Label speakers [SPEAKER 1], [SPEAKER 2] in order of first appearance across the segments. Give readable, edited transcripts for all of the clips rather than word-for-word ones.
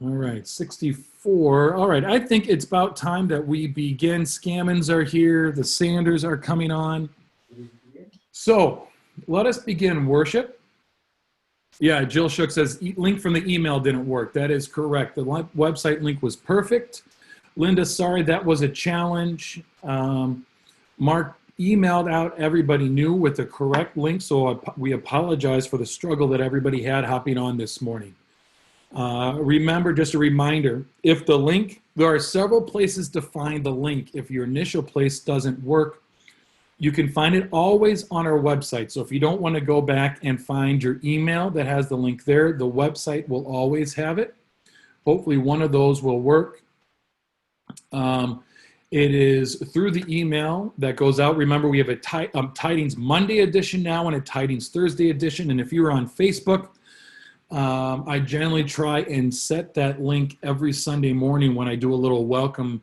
[SPEAKER 1] All right, 64. All right, I think it's about time that we begin. Scammons are here. The Sanders are coming on. So let us begin worship. Yeah, Jill Shook says, link from the email didn't work. That is correct. The website link was perfect. Linda, sorry, that was a challenge. Mark emailed out everybody new with the correct link, so we apologize for the struggle that everybody had hopping on this morning. Remember, just a reminder, if the link, there are several places to find the link. If your initial place doesn't work, you can find it always on our website. So if you don't want to go back and find your email that has the link there, the website will always have it. Hopefully one of those will work. It is through the email that goes out. Remember, we have a Tidings Monday edition now and a Tidings Thursday edition. And if you're on Facebook, I generally try and set that link every Sunday morning when I do a little welcome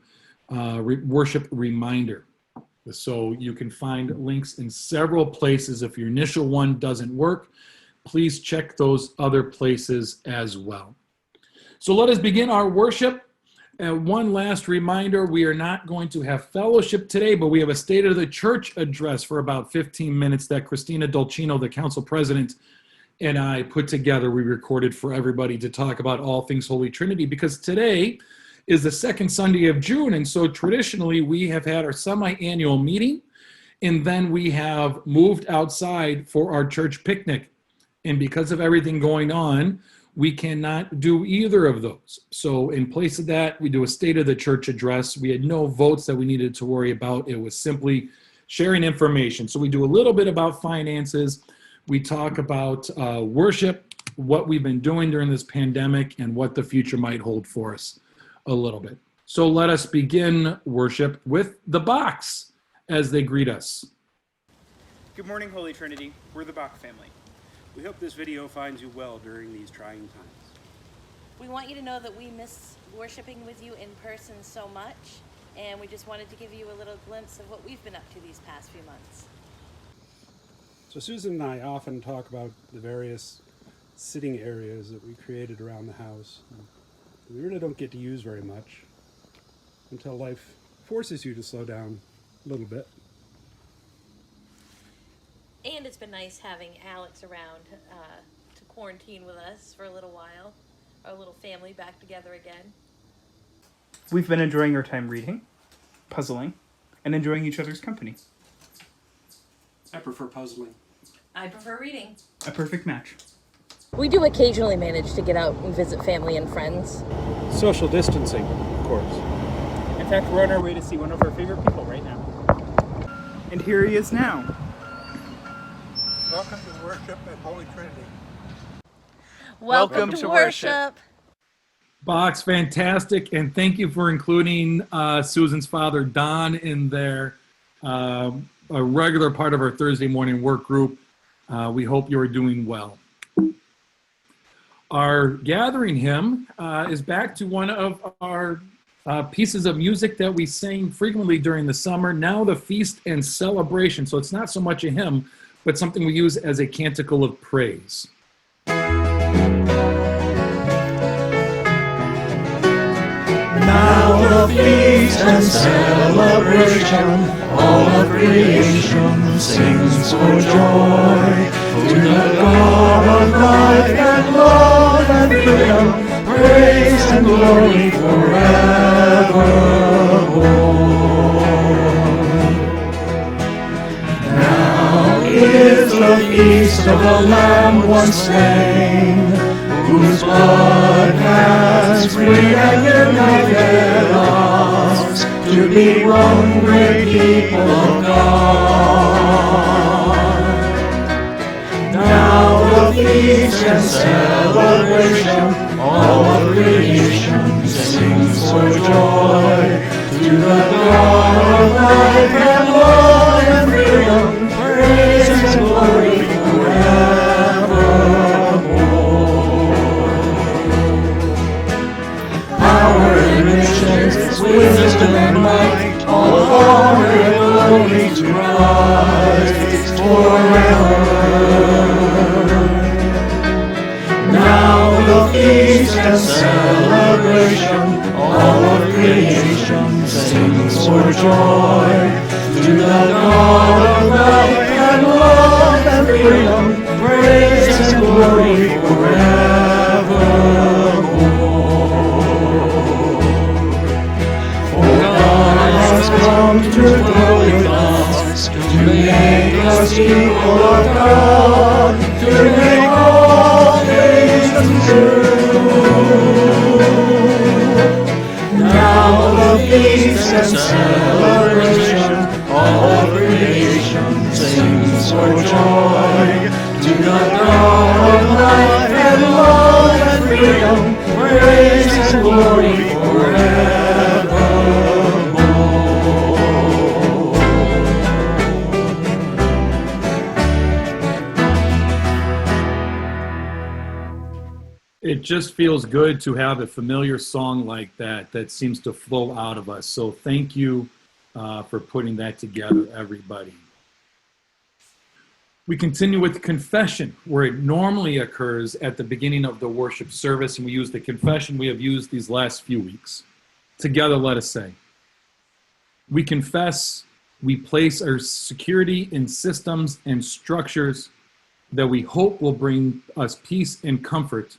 [SPEAKER 1] worship reminder. So you can find links in several places. If your initial one doesn't work, please check those other places as well. So let us begin our worship. And one last reminder, we are not going to have fellowship today, but we have a State of the Church address for about 15 minutes that Christina Dolcino, the council president, and I put together. We recorded for everybody to talk about all things Holy Trinity, because today is the second Sunday of June, and so traditionally we have had our semi-annual meeting, and then we have moved outside for our church picnic. And because of everything going on, we cannot do either of those. So in place of that, we do a State of the Church address. We had no votes that we needed to worry about. It was simply sharing information. So we do a little bit about finances. We talk about worship, what we've been doing during this pandemic, and what the future might hold for us a little bit. So let us begin worship with the Box as they greet us.
[SPEAKER 2] Good morning, Holy Trinity. We're the Bach family. We hope this video finds you well during these trying times.
[SPEAKER 3] We want you to know that we miss worshiping with you in person so much, and we just wanted to give you a little glimpse of what we've been up to these past few months.
[SPEAKER 4] So Susan and I often talk about the various sitting areas that we created around the house. We really don't get to use very much until life forces you to slow down a little bit.
[SPEAKER 3] And it's been nice having Alex around to quarantine with us for a little while. Our little family back together again.
[SPEAKER 2] We've been enjoying our time reading, puzzling, and enjoying each other's company.
[SPEAKER 4] I prefer puzzling.
[SPEAKER 3] I prefer reading.
[SPEAKER 2] A perfect match.
[SPEAKER 3] We do occasionally manage to get out and visit family and friends.
[SPEAKER 4] Social distancing, of course.
[SPEAKER 2] In fact, we're on our way to see one of our favorite people right now. And here he is now.
[SPEAKER 5] Welcome to worship at Holy Trinity.
[SPEAKER 3] Welcome to worship.
[SPEAKER 1] Box, fantastic, and thank you for including Susan's father, Don, in there. A regular part of our Thursday morning work group. We hope you are doing well. Our gathering hymn is back to one of our pieces of music that we sang frequently during the summer, now the Feast and Celebration. So it's not so much a hymn, but something we use as a canticle of praise.
[SPEAKER 6] Now the feast and celebration, all of creation sings for joy. To the God of life and love and freedom, praise and glory forevermore. Now is the feast of the Lamb once slain, whose blood has freed and united us to be one great people of God. Now the feast and celebration, all of creation sings for joy. To the God of life and love and freedom, praise and glory forevermore. Power and riches, wisdom and might, all honor and glory to Christ forever. Now the feast and celebration, for joy. To the God of life and love and freedom, praise and glory forevermore. For God has come to dwell with us, to make us people of God, to make all things true. Now the feast and celebration, all of creation sings for joy. To the God of life and love and freedom, praise and glory forevermore.
[SPEAKER 1] It just feels good to have a familiar song like that that seems to flow out of us. So thank you for putting that together, everybody. We continue with confession, where it normally occurs at the beginning of the worship service, and we use the confession we have used these last few weeks. Together, let us say, we confess we place our security in systems and structures that we hope will bring us peace and comfort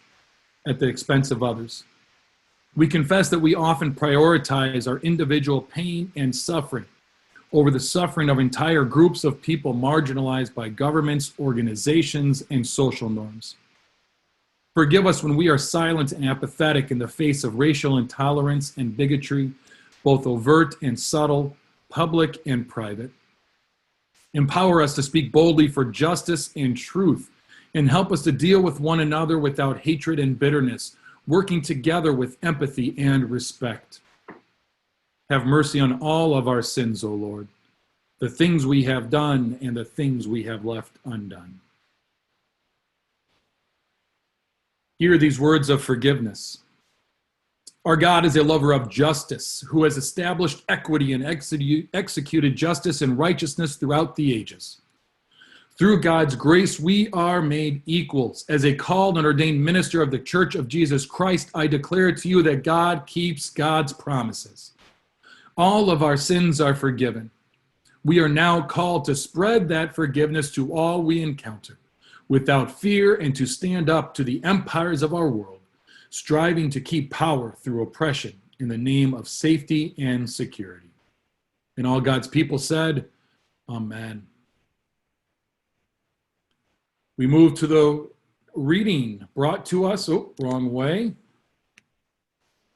[SPEAKER 1] at the expense of others. We confess that we often prioritize our individual pain and suffering over the suffering of entire groups of people marginalized by governments, organizations, and social norms. Forgive us when we are silent and apathetic in the face of racial intolerance and bigotry, both overt and subtle, public and private. Empower us to speak boldly for justice and truth, and help us to deal with one another without hatred and bitterness, working together with empathy and respect. Have mercy on all of our sins, O Lord, the things we have done and the things we have left undone. Hear these words of forgiveness. Our God is a lover of justice, who has established equity and executed justice and righteousness throughout the ages. Through God's grace, we are made equals. As a called and ordained minister of the Church of Jesus Christ, I declare to you that God keeps God's promises. All of our sins are forgiven. We are now called to spread that forgiveness to all we encounter, without fear, and to stand up to the empires of our world, striving to keep power through oppression in the name of safety and security. And all God's people said, Amen. We move to the reading brought to us, wrong way,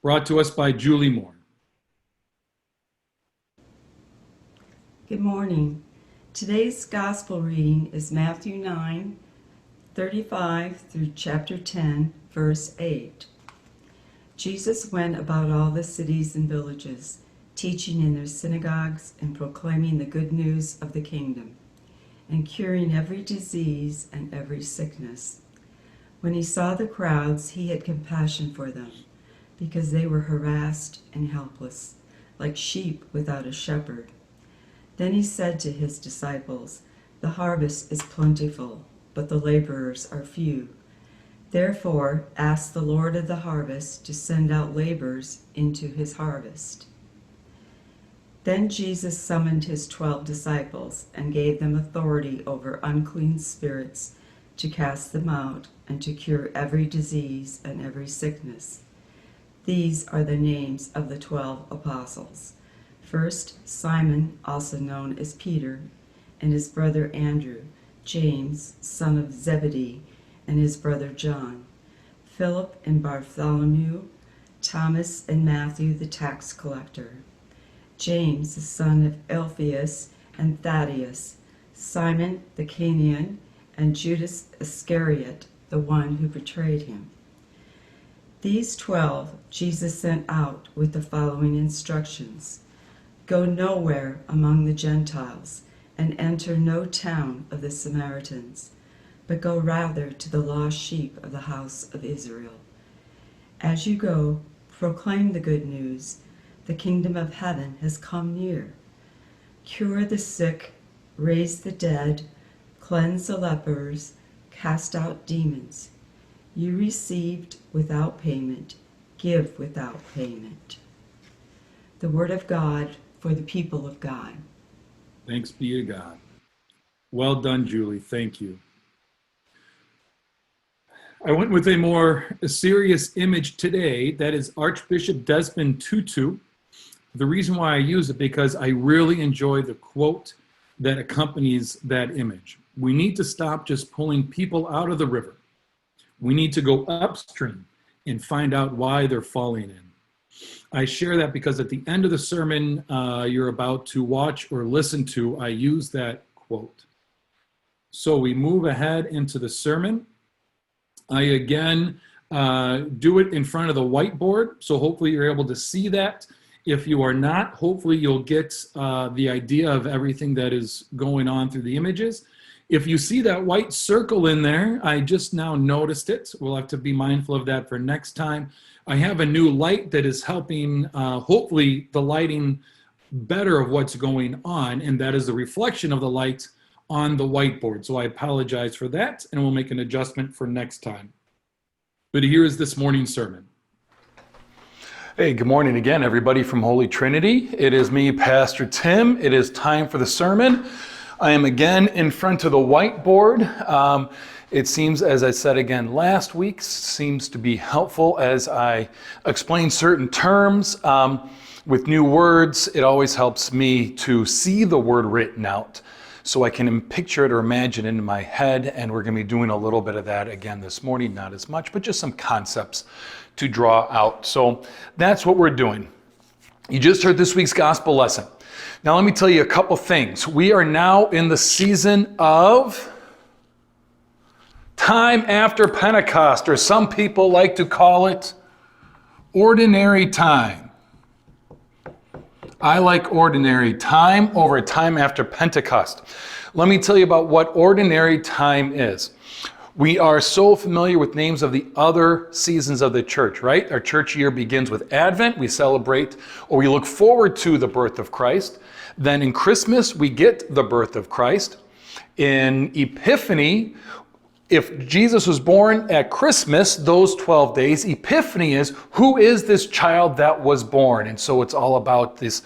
[SPEAKER 1] brought to us by Julie Moore.
[SPEAKER 7] Good morning. Today's gospel reading is Matthew 9:35 through chapter 10, verse 8. Jesus went about all the cities and villages, teaching in their synagogues and proclaiming the good news of the kingdom, and curing every disease and every sickness. When he saw the crowds, he had compassion for them, because they were harassed and helpless, like sheep without a shepherd. Then he said to his disciples, "The harvest is plentiful, but the laborers are few. Therefore, ask the Lord of the harvest to send out laborers into his harvest." Then Jesus summoned his 12 disciples and gave them authority over unclean spirits to cast them out and to cure every disease and every sickness. These are the names of the 12 apostles. First, Simon, also known as Peter, and his brother Andrew, James, son of Zebedee, and his brother John, Philip and Bartholomew, Thomas and Matthew the tax collector, James the son of Alphaeus and Thaddeus, Simon the Canaanite, and Judas Iscariot, the one who betrayed him. These 12 Jesus sent out with the following instructions: Go nowhere among the Gentiles, and enter no town of the Samaritans, but go rather to the lost sheep of the house of Israel. As you go, proclaim the good news. The kingdom of heaven has come near. Cure the sick, raise the dead, cleanse the lepers, cast out demons. You received without payment, give without payment. The word of God for the people of God.
[SPEAKER 1] Thanks be to God. Well done, Julie. Thank you. I went with a more serious image today. That is Archbishop Desmond Tutu. The reason why I use it because I really enjoy the quote that accompanies that image. We need to stop just pulling people out of the river. We need to go upstream and find out why they're falling in. I share that because at the end of the sermon you're about to watch or listen to, I use that quote. So we move ahead into the sermon. I again do it in front of the whiteboard, so hopefully you're able to see that. If you are not, hopefully you'll get the idea of everything that is going on through the images. If you see that white circle in there, I just now noticed it. We'll have to be mindful of that for next time. I have a new light that is helping, hopefully, the lighting better of what's going on, and that is the reflection of the light on the whiteboard. So I apologize for that, and we'll make an adjustment for next time. But here is this morning's sermon.
[SPEAKER 8] Hey, good morning again, everybody from Holy Trinity. It is me, Pastor Tim. It is time for the sermon. I am again in front of the whiteboard. It seems, as I said again last week, seems to be helpful as I explain certain terms with new words. It always helps me to see the word written out so I can picture it or imagine it in my head, and we're going to be doing a little bit of that again this morning, not as much, but just some concepts to draw out. So that's what we're doing. You just heard this week's gospel lesson. Now let me tell you a couple things. We are now in the season of time after Pentecost, or some people like to call it ordinary time. I like ordinary time over time after Pentecost. Let me tell you about what ordinary time is. We are so familiar with names of the other seasons of the church, right? Our church year begins with Advent. We celebrate, or we look forward to the birth of Christ. Then in Christmas, we get the birth of Christ. In Epiphany, if Jesus was born at Christmas, those 12 days, Epiphany is, who is this child that was born? And so it's all about this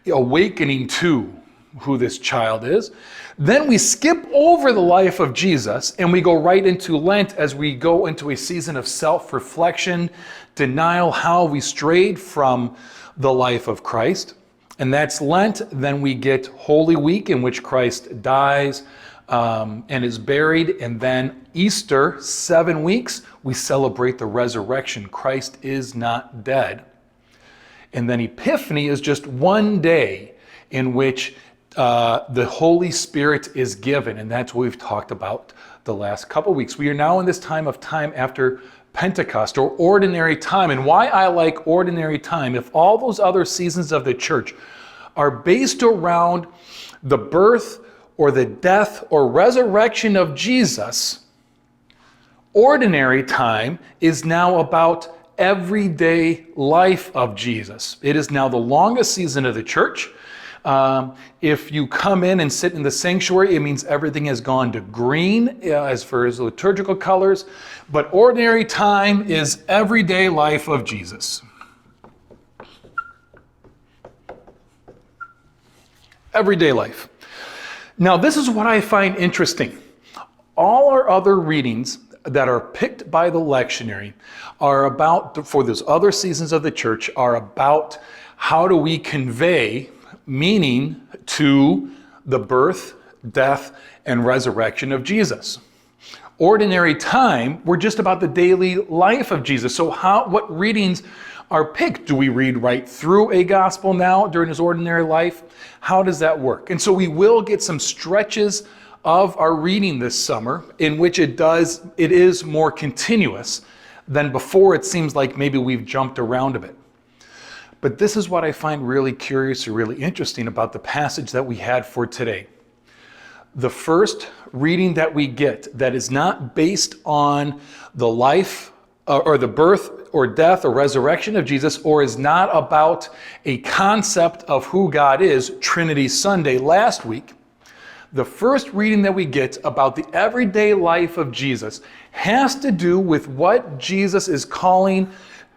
[SPEAKER 8] awakening to who this child is. Then we skip over the life of Jesus and we go right into Lent as we go into a season of self-reflection, denial, how we strayed from the life of Christ. And that's Lent. Then we get Holy Week, in which Christ dies and is buried. And then Easter, 7 weeks, we celebrate the resurrection. Christ is not dead. And then Epiphany is just one day in which the Holy Spirit is given, and that's what we've talked about the last couple weeks. We are now in this time of time after Pentecost, or ordinary time. And why I like ordinary time, if all those other seasons of the church are based around the birth or the death or resurrection of Jesus, ordinary time is now about everyday life of Jesus. It is now the longest season of the church. If you come in and sit in the sanctuary, it means everything has gone to green as far as liturgical colors. But ordinary time is everyday life of Jesus. Everyday life. Now, this is what I find interesting. All our other readings that are picked by the lectionary are about, for those other seasons of the church, are about how do we convey meaning to the birth, death, and resurrection of Jesus. Ordinary time, we're just about the daily life of Jesus. So what readings are picked? Do we read right through a gospel now during his ordinary life? How does that work? And so we will get some stretches of our reading this summer in which it is more continuous than before. It seems like maybe we've jumped around a bit. But this is what I find really curious or really interesting about the passage that we had for today. The first reading that we get that is not based on the life or the birth or death or resurrection of Jesus, or is not about a concept of who God is, Trinity Sunday last week. The first reading that we get about the everyday life of Jesus has to do with what Jesus is calling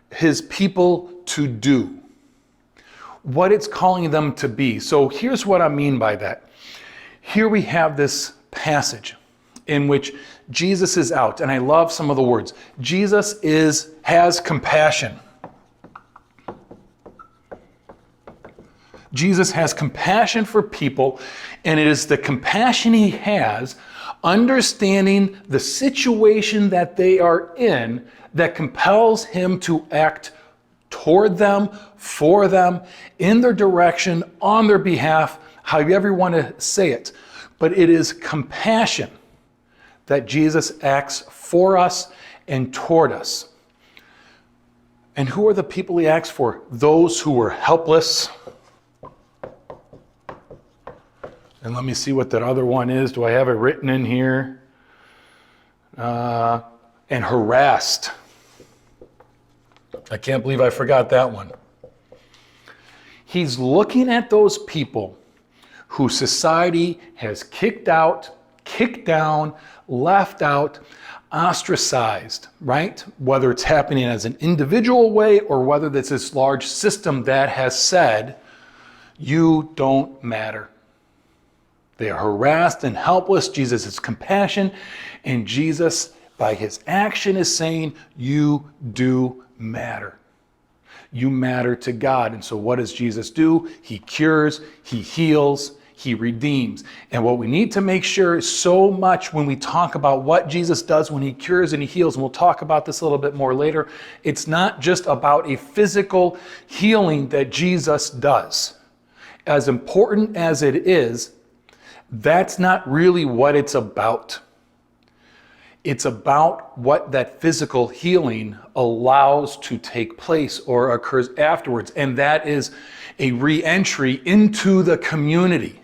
[SPEAKER 8] his people to do. what it's calling them to be. So here's what I mean by that. Here we have this passage in which Jesus is out, and I love some of the words. Jesus has compassion. Jesus has compassion for people, and it is the compassion he has, understanding the situation that they are in, that compels him to act toward them, for them, in their direction, on their behalf, however you want to say it. But it is compassion that Jesus acts for us and toward us. And who are the people he acts for? Those who were helpless. And let me see what that other one is. Do I have it written in here? And harassed. I can't believe I forgot that one. He's looking at those people who society has kicked out, kicked down, left out, ostracized, right? Whether it's happening as an individual way or whether it's this large system that has said, you don't matter. They are harassed and helpless. Jesus is compassion, and Jesus, by his action, is saying, you do matter. You matter to God. And so what does Jesus do? He cures, he heals, he redeems. And what we need to make sure is so much when we talk about what Jesus does when he cures and he heals, and we'll talk about this a little bit more later, it's not just about a physical healing that Jesus does. As important as it is, that's not really what it's about. It's about what that physical healing allows to take place or occurs afterwards, and that is a re-entry into the community.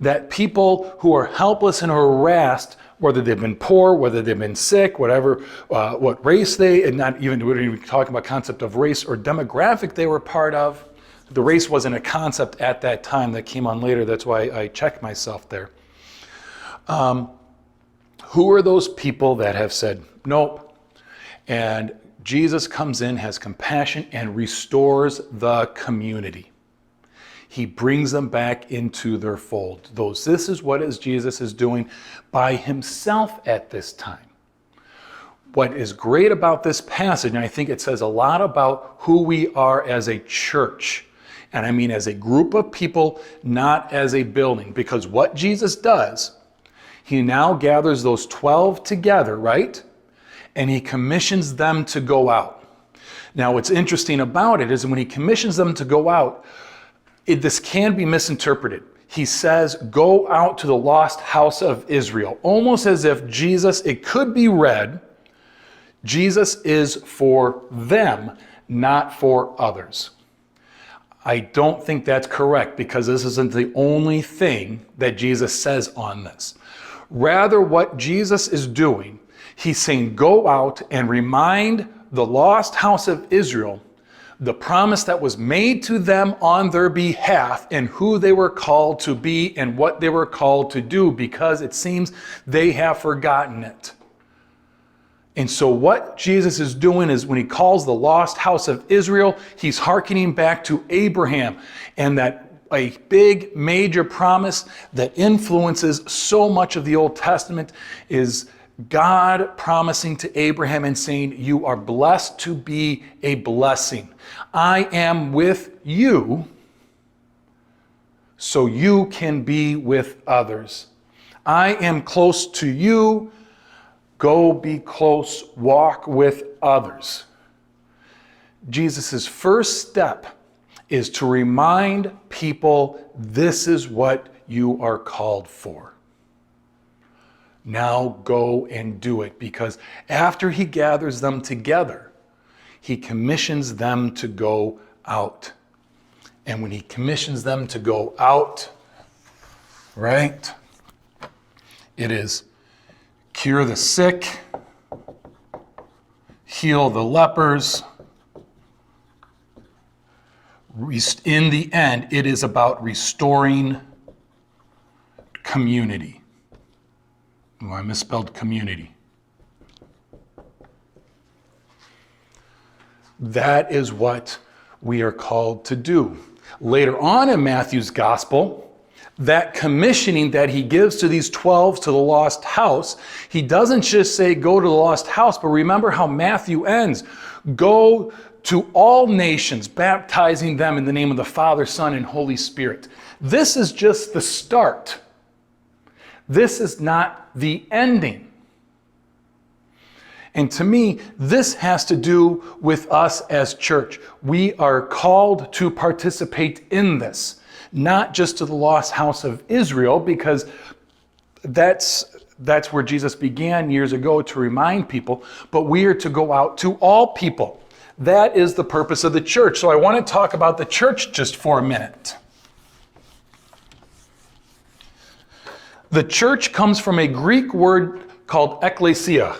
[SPEAKER 8] That people who are helpless and harassed, whether they've been poor, whether they've been sick, whatever, what race and not even, we're even talking about concept of race or demographic they were part of. The race wasn't a concept at that time, that came on later. That's why I checked myself there. Who are those people that have said, nope? And Jesus comes in, has compassion, and restores the community. He brings them back into their fold. This is what Jesus is doing by himself at this time. What is great about this passage, and I think it says a lot about who we are as a church, and I mean as a group of people, not as a building, because what Jesus does, he now gathers those 12 together, right? And he commissions them to go out. Now, what's interesting about it is when he commissions them to go out, this can be misinterpreted. He says, go out to the lost house of Israel, almost as if Jesus, it could be read, Jesus is for them, not for others. I don't think that's correct, because this isn't the only thing that Jesus says on this. Rather, what Jesus is doing, he's saying, go out and remind the lost house of Israel the promise that was made to them on their behalf and who they were called to be and what they were called to do, because it seems they have forgotten it. And so what Jesus is doing is when he calls the lost house of Israel, he's hearkening back to Abraham, and that a big major promise that influences so much of the Old Testament is God promising to Abraham and saying, you are blessed to be a blessing. I am with you so you can be with others. I am close to you. Go be close, walk with others. Jesus' first step is to remind people this is what you are called for. Now go and do it, because after he gathers them together, he commissions them to go out. And when he commissions them to go out, right, it is cure the sick, heal the lepers. In the end, it is about restoring community. Oh, I misspelled community. That is what we are called to do. Later on in Matthew's gospel, that commissioning that he gives to these 12 to the lost house, he doesn't just say go to the lost house, but remember how Matthew ends. Go to all nations, baptizing them in the name of the Father, Son, and Holy Spirit. This is just the start. This is not the ending. And to me, this has to do with us as church. We are called to participate in this, not just to the lost house of Israel, because that's where Jesus began years ago to remind people, but we are to go out to all people. That is the purpose of the church. So I want to talk about the church just for a minute. The church comes from a Greek word called ekklesia.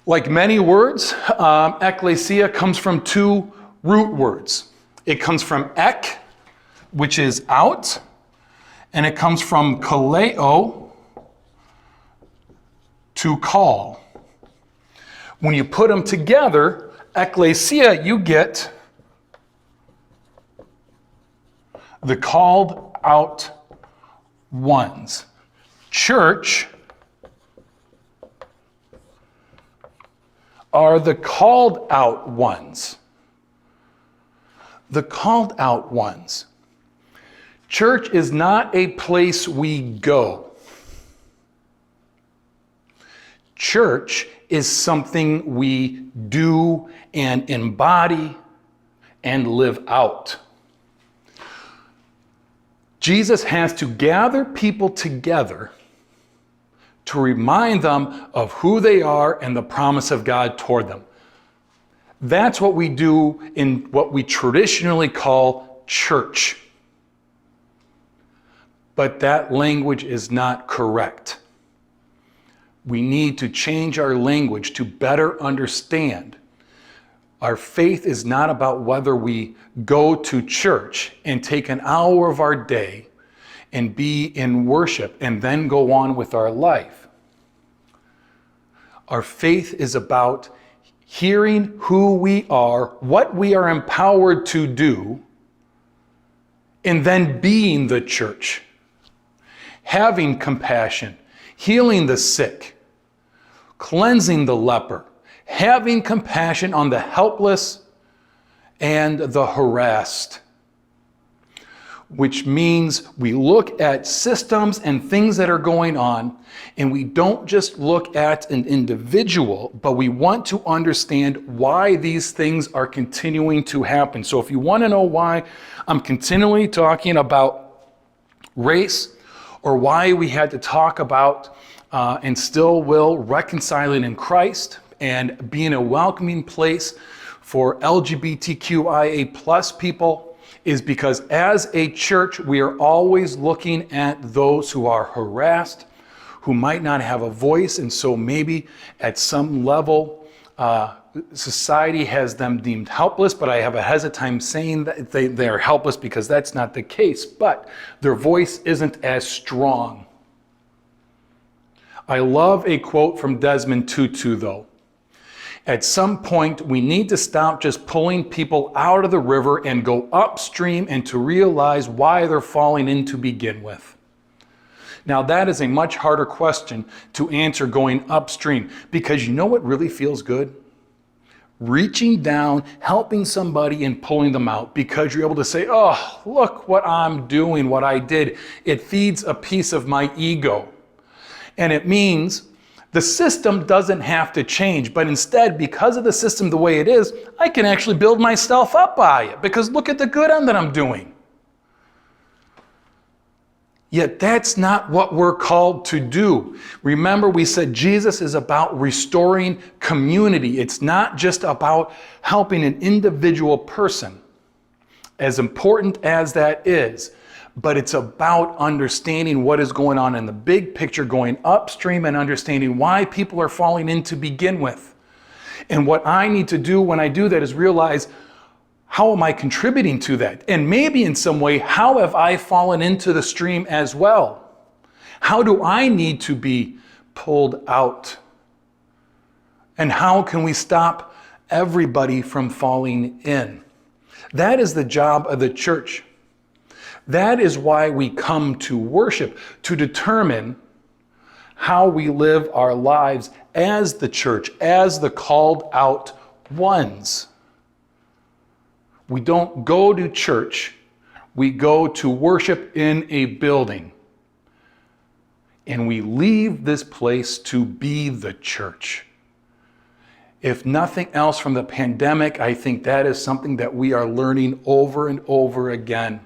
[SPEAKER 8] Like many words, ekklesia comes from two root words. It comes from ek, which is out, and it comes from kaleo, to call. When you put them together, ekklesia, you get the called out ones. Church are the called out ones. The called out ones. Church is not a place we go. Church is something we do and embody and live out. Jesus has to gather people together to remind them of who they are and the promise of God toward them. That's what we do in what we traditionally call church. But that language is not correct. We need to change our language to better understand. Our faith is not about whether we go to church and take an hour of our day and be in worship and then go on with our life. Our faith is about hearing who we are, what we are empowered to do, and then being the church. Having compassion, healing the sick, cleansing the leper, having compassion on the helpless and the harassed. Which means we look at systems and things that are going on, and we don't just look at an individual, but we want to understand why these things are continuing to happen. So if you want to know why I'm continually talking about race, or why we had to talk about and still will reconciling in Christ and being a welcoming place for LGBTQIA plus people, is because as a church, we are always looking at those who are harassed, who might not have a voice, and so maybe at some level, society has them deemed helpless, but I have a hesitant saying that they are helpless because that's not the case, but their voice isn't as strong. I love a quote from Desmond Tutu, though. At some point, we need to stop just pulling people out of the river and go upstream and to realize why they're falling in to begin with. Now, that is a much harder question to answer going upstream, because you know what really feels good? Reaching down, helping somebody and pulling them out, because you're able to say, oh, look what I'm doing, what I did. It feeds a piece of my ego. And it means the system doesn't have to change, but instead, because of the system the way it is, I can actually build myself up by it, because look at the good that I'm doing. Yet that's not what we're called to do. Remember, we said Jesus is about restoring community. It's not just about helping an individual person, as important as that is. But it's about understanding what is going on in the big picture, going upstream and understanding why people are falling in to begin with. And what I need to do when I do that is realize, how am I contributing to that? And maybe in some way, how have I fallen into the stream as well? How do I need to be pulled out? And how can we stop everybody from falling in? That is the job of the church. That is why we come to worship, to determine how we live our lives as the church, as the called out ones. We don't go to church, we go to worship in a building. And we leave this place to be the church. If nothing else from the pandemic, I think that is something that we are learning over and over again.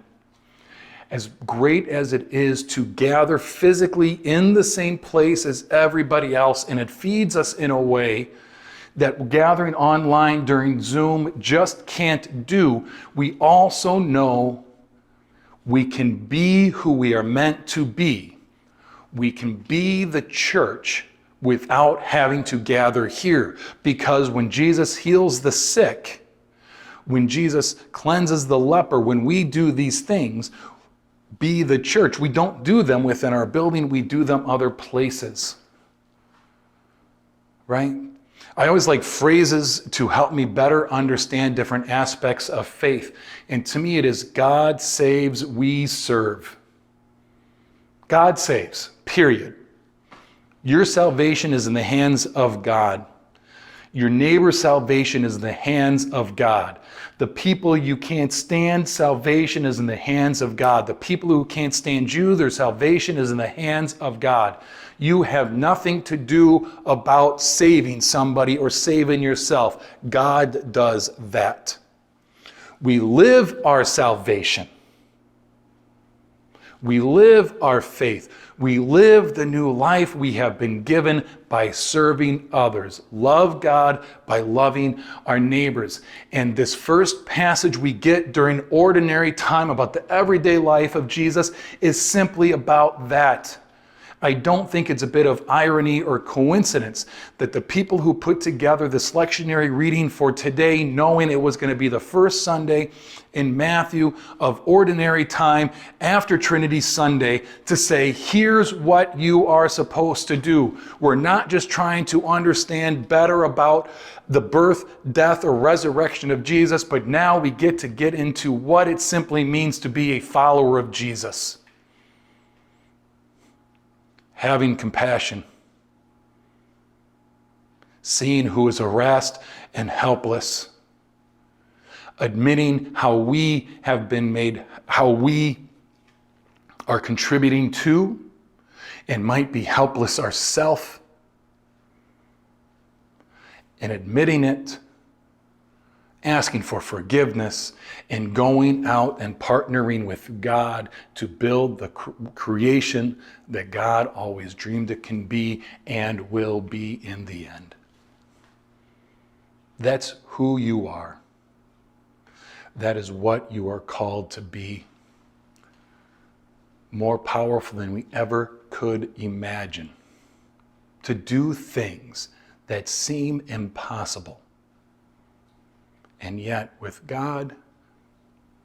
[SPEAKER 8] As great as it is to gather physically in the same place as everybody else, and it feeds us in a way that gathering online during Zoom just can't do, we also know we can be who we are meant to be. We can be the church without having to gather here. Because when Jesus heals the sick, when Jesus cleanses the leper, when we do these things, be the church. We don't do them within our building, we do them other places. Right? I always like phrases to help me better understand different aspects of faith. And to me, it is God saves, we serve. God saves, period. Your salvation is in the hands of God. Your neighbor's salvation is in the hands of God. The people you can't stand, salvation is in the hands of God. The people who can't stand you, their salvation is in the hands of God. You have nothing to do about saving somebody or saving yourself. God does that. We live our salvation. We live our faith. We live the new life we have been given by serving others. Love God by loving our neighbors. And this first passage we get during ordinary time about the everyday life of Jesus is simply about that. I don't think it's a bit of irony or coincidence that the people who put together this lectionary reading for today, knowing it was going to be the first Sunday in Matthew of ordinary time after Trinity Sunday, to say, here's what you are supposed to do. We're not just trying to understand better about the birth, death, or resurrection of Jesus, but now we get to get into what it simply means to be a follower of Jesus. Having compassion, seeing who is harassed and helpless, admitting how we have been made, how we are contributing to and might be helpless ourselves, and admitting it, asking for forgiveness, and going out and partnering with God to build the creation that God always dreamed it can be and will be in the end. That's who you are. That is what you are called to be. More powerful than we ever could imagine. To do things that seem impossible. And yet, with God,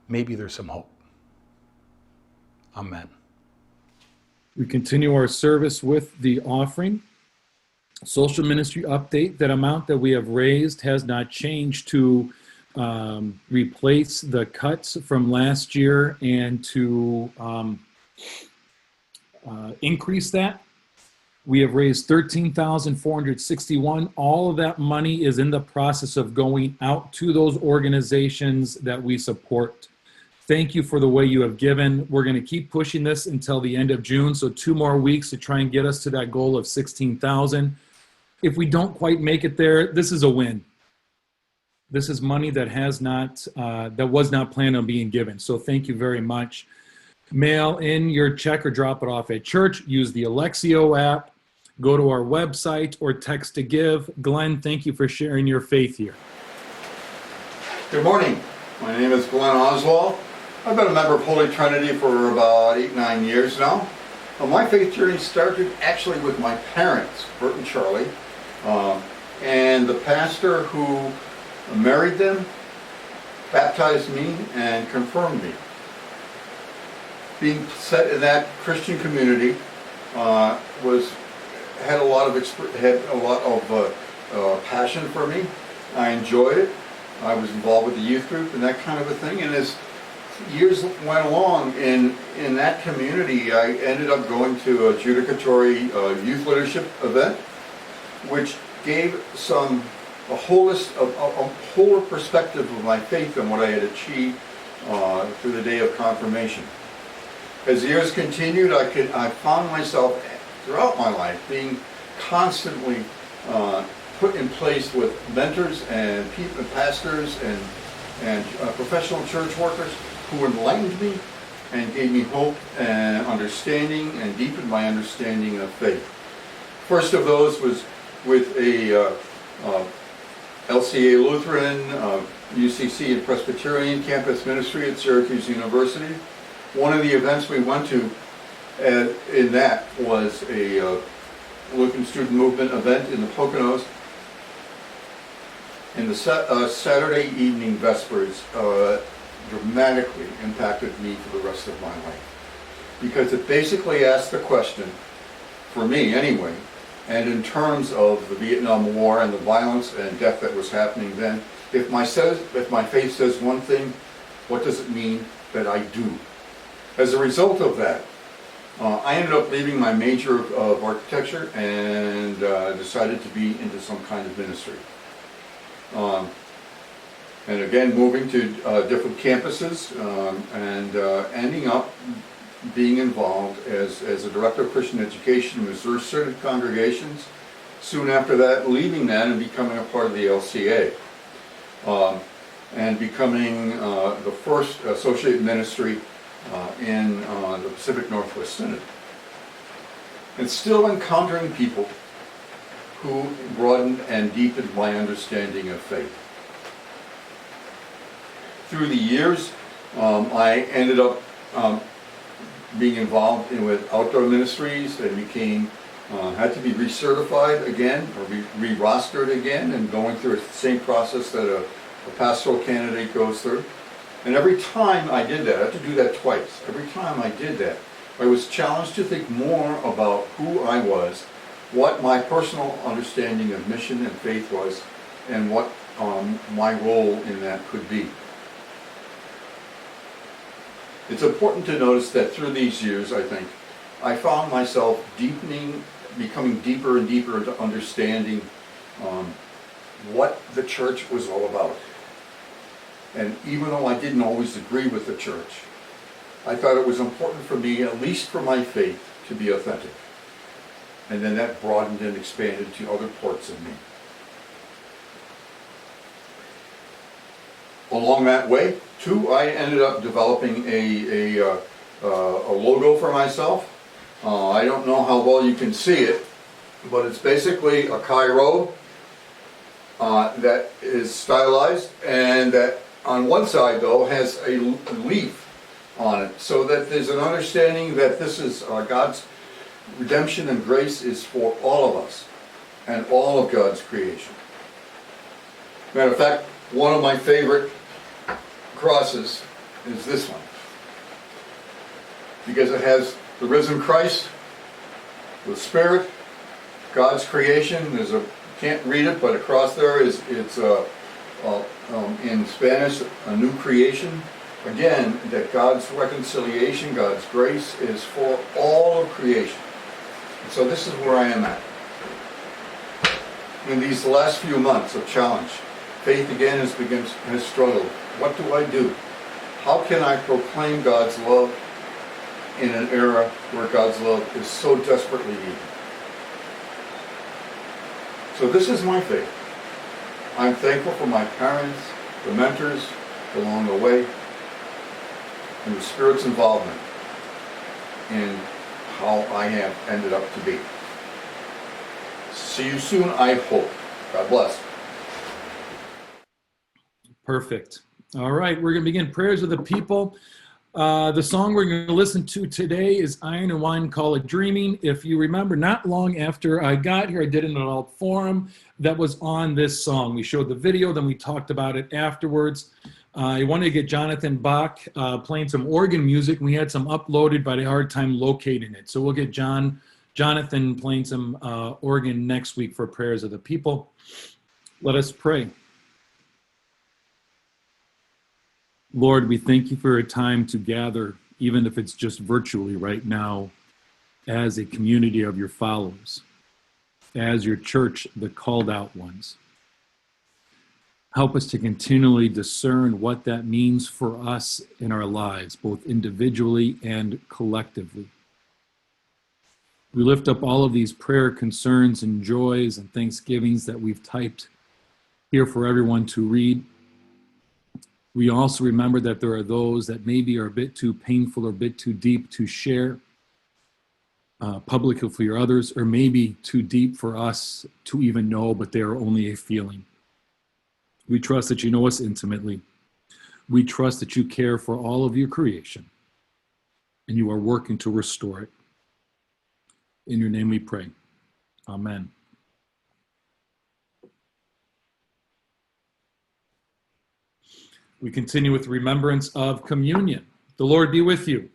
[SPEAKER 8] maybe there's some hope. Amen.
[SPEAKER 1] We continue our service with the offering. Social ministry update, that amount that we have raised has not changed to replace the cuts from last year and to increase that. We have raised $13,461. All of that money is in the process of going out to those organizations that we support. Thank you for the way you have given. We're going to keep pushing this until the end of June, so 2 more weeks to try and get us to that goal of 16,000. If we don't quite make it there, this is a win. This is money that was not planned on being given. So thank you very much. Mail in your check or drop it off at church. Use the Alexio app. Go to our website or text to give. Glenn, thank you for sharing your faith here.
[SPEAKER 5] Good morning. My name is Glenn Oswald. I've been a member of Holy Trinity for about 8-9 years now. My faith journey started actually with my parents, Bert and Charlie, and the pastor who married them baptized me and confirmed me. Being set in that Christian community was had a lot of passion for me. I enjoyed it. I was involved with the youth group and that kind of a thing. And as years went along in that community, I ended up going to a judicatory youth leadership event, which gave a whole perspective of my faith and what I had achieved through the day of confirmation. As the years continued, I found myself throughout my life being constantly put in place with mentors and pastors and professional church workers who enlightened me and gave me hope and understanding and deepened my understanding of faith. First of those was with a LCA Lutheran, UCC and Presbyterian campus ministry at Syracuse University. One of the events we went to in that was a Lutheran Student Movement event in the Poconos. And the Saturday evening Vespers dramatically impacted me for the rest of my life. Because it basically asked the question, for me anyway, and in terms of the Vietnam War and the violence and death that was happening then, if my faith says one thing, what does it mean that I do? As a result of that, I ended up leaving my major of architecture and decided to be into some kind of ministry. And again, moving to different campuses and ending up being involved as a director of Christian education in reserve-certified congregations. Soon after that, leaving that and becoming a part of the LCA. And becoming the first associate ministry in the Pacific Northwest Synod. And still encountering people who broadened and deepened my understanding of faith. Through the years, I ended up being involved with outdoor ministries and had to be recertified again or re-rostered again and going through the same process that a pastoral candidate goes through. And every time I did that, I had to do that twice. Every time I did that, I was challenged to think more about who I was, what my personal understanding of mission and faith was, and what my role in that could be. It's important to notice that through these years, I think, I found myself becoming deeper and deeper into understanding what the church was all about. And even though I didn't always agree with the church, I thought it was important for me, at least for my faith, to be authentic. And then that broadened and expanded to other parts of me. Along that way, too, I ended up developing a logo for myself. I don't know how well you can see it, but it's basically a Chi Rho that is stylized, and that on one side, though, has a leaf on it, so that there's an understanding that this is God's redemption and grace is for all of us and all of God's creation. Matter of fact, one of my favorite crosses is this one, because it has the risen Christ, the Spirit, God's creation. There's can't read it, but across there it's in Spanish, a new creation. Again, that God's reconciliation, God's grace is for all of creation. So this is where I am at. In these last few months of challenge, faith again has struggled. What do I do? How can I proclaim God's love in an era where God's love is so desperately needed? So this is my faith. I'm thankful for my parents, the mentors along the way, and the Spirit's involvement in how I have ended up to be. See you soon, I hope. God bless.
[SPEAKER 1] Perfect. All right, we're going to begin prayers of the people. The song we're going to listen to today is Iron and Wine, Call It Dreaming. If you remember, not long after I got here, I did an adult forum that was on this song. We showed the video, then we talked about it afterwards. I wanted to get Jonathan Bach playing some organ music. We had some uploaded, but I had a hard time locating it. So we'll get John Jonathan playing some organ next week for prayers of the people. Let us pray. Lord, we thank you for a time to gather, even if it's just virtually right now, as a community of your followers, as your church, the called out ones. Help us to continually discern what that means for us in our lives, both individually and collectively. We lift up all of these prayer concerns and joys and thanksgivings that we've typed here for everyone to read. We also remember that there are those that maybe are a bit too painful or a bit too deep to share publicly for others, or maybe too deep for us to even know, but they are only a feeling. We trust that you know us intimately. We trust that you care for all of your creation, and you are working to restore it. In your name we pray. Amen. We continue with Remembrance of Communion. The Lord be with you.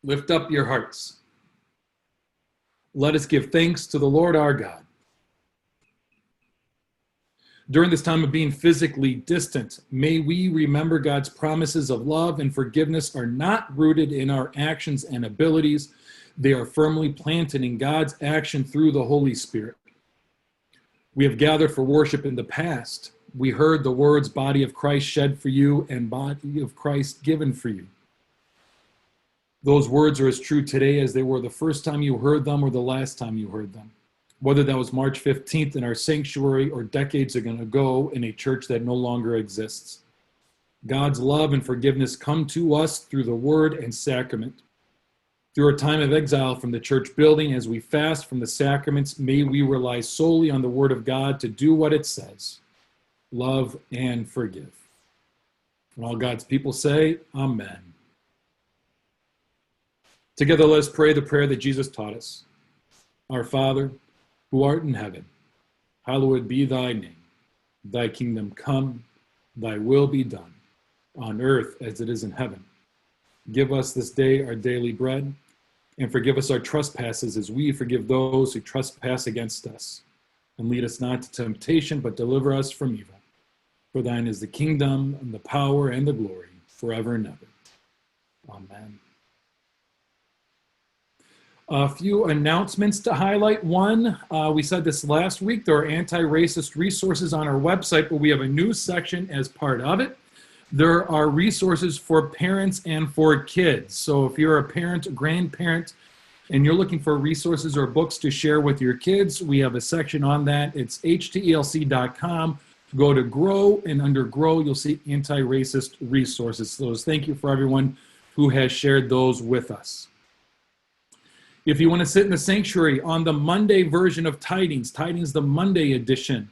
[SPEAKER 1] Lift up your hearts. Let us give thanks to the Lord our God. During this time of being physically distant, may we remember God's promises of love and forgiveness are not rooted in our actions and abilities. They are firmly planted in God's action through the Holy Spirit. We have gathered for worship in the past. We heard the words, body of Christ shed for you and body of Christ given for you. Those words are as true today as they were the first time you heard them or the last time you heard them. Whether that was March 15th in our sanctuary or decades ago in a church that no longer exists. God's love and forgiveness come to us through the word and sacrament. Through a time of exile from the church building, as we fast from the sacraments, may we rely solely on the word of God to do what it says. Love and forgive. And all God's people say, Amen. Together let us pray the prayer that Jesus taught us. Our Father, who art in heaven, hallowed be thy name. Thy kingdom come, thy will be done, on earth as it is in heaven. Give us this day our daily bread, and forgive us our trespasses as we forgive those who trespass against us. And lead us not to temptation, but deliver us from evil. For thine is the kingdom, and the power, and the glory, forever and ever. Amen. A few announcements to highlight. One, we said this last week, there are anti-racist resources on our website, but we have a new section as part of it. There are resources for parents and for kids. So if you're a parent, a grandparent, and you're looking for resources or books to share with your kids, we have a section on that. It's htelc.com. Go to Grow, and under Grow, you'll see anti-racist resources. So thank you for everyone who has shared those with us. If you want to sit in the sanctuary on the Monday version of Tidings, the Monday edition,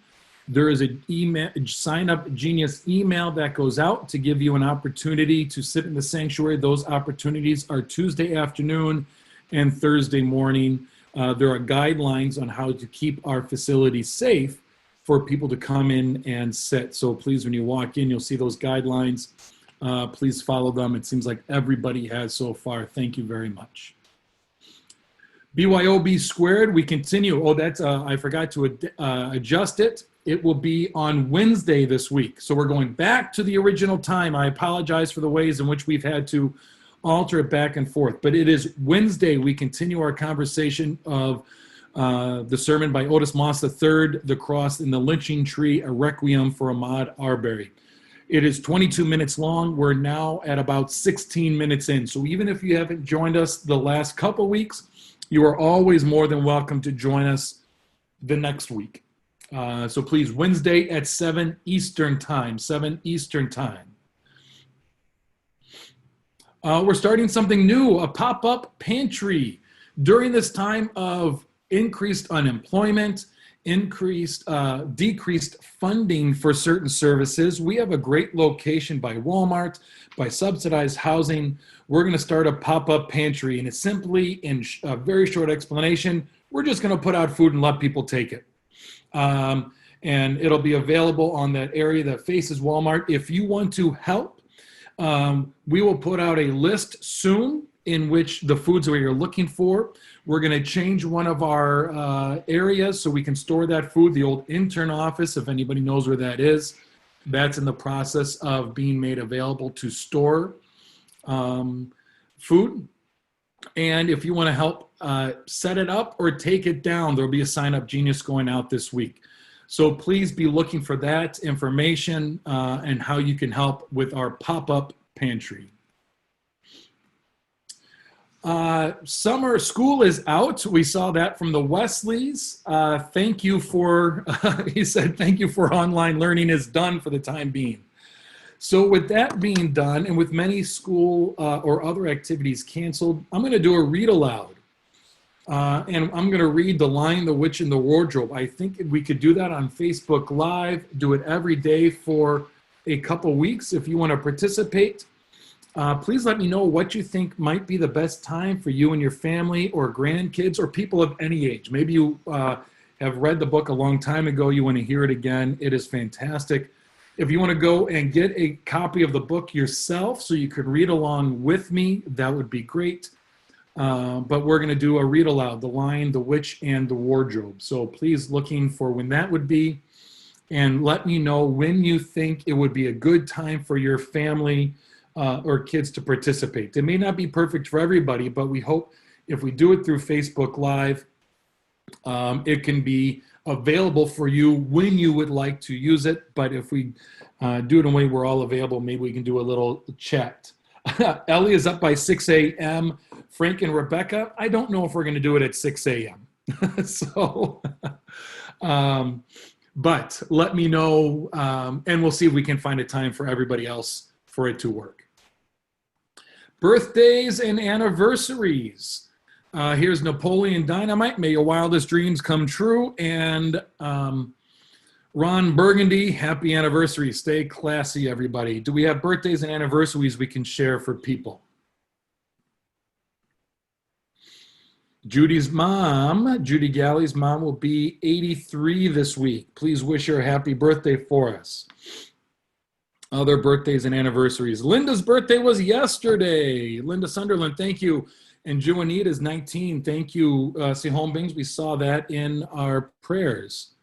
[SPEAKER 1] there is an email, sign up genius email that goes out to give you an opportunity to sit in the sanctuary. Those opportunities are Tuesday afternoon and Thursday morning. There are guidelines on how to keep our facility safe for people to come in and sit. So please, when you walk in, you'll see those guidelines. Please follow them. It seems like everybody has so far. Thank you very much. BYOB squared, we continue. Oh, that's, I forgot to adjust it. It will be on Wednesday this week. So we're going back to the original time. I apologize for the ways in which we've had to alter it back and forth. But it is Wednesday. We continue our conversation of the sermon by Otis Moss III, The Cross and the Lynching Tree, a Requiem for Ahmaud Arbery. It is 22 minutes long. We're now at about 16 minutes in. So even if you haven't joined us the last couple weeks, you are always more than welcome to join us the next week. So please, Wednesday at 7 Eastern Time, 7 Eastern Time. We're starting something new, a pop-up pantry. During this time of increased unemployment, decreased funding for certain services, we have a great location by Walmart, by subsidized housing. We're going to start a pop-up pantry, and it's simply, in a very short explanation, we're just going to put out food and let people take it. And it'll be available on that area that faces Walmart. If you want to help, we will put out a list soon in which the foods that you're looking for. We're going to change one of our areas so we can store that food. The old intern office, if anybody knows where that is, that's in the process of being made available to store food. And if you want to help set it up or take it down, there'll be a Sign Up Genius going out this week. So please be looking for that information and how you can help with our pop-up pantry. Summer school is out. We saw that from the Wesleys. Thank you for, he said, thank you for online learning is done for the time being. So with that being done, and with many school or other activities canceled, I'm going to do a read aloud. And I'm going to read The Lion, the Witch, and the Wardrobe. I think we could do that on Facebook Live, do it every day for a couple weeks. If you want to participate, please let me know what you think might be the best time for you and your family or grandkids or people of any age. Maybe you have read the book a long time ago. You want to hear it again. It is fantastic. If you want to go and get a copy of the book yourself so you could read along with me, that would be great. But we're going to do a read aloud, The Lion, the Witch, and the Wardrobe. So please looking for when that would be, and let me know when you think it would be a good time for your family or kids to participate. It may not be perfect for everybody, but we hope if we do it through Facebook Live, it can be available for you when you would like to use it. But if we do it in a way we're all available, maybe we can do a little chat. Ellie is up by 6 a.m. Frank and Rebecca, I don't know if we're going to do it at 6 a.m. So, but let me know, and we'll see if we can find a time for everybody else for it to work. Birthdays and anniversaries. Here's Napoleon Dynamite. May your wildest dreams come true. And Ron Burgundy, happy anniversary. Stay classy, everybody. Do we have birthdays and anniversaries we can share for people? Judy's mom, Judy Galley's mom, will be 83 this week. Please wish her a happy birthday for us. Other birthdays and anniversaries. Linda's birthday was yesterday. Linda Sunderland, thank you. And Juanita is 19. Thank you, Sihon Bings. We saw that in our prayers.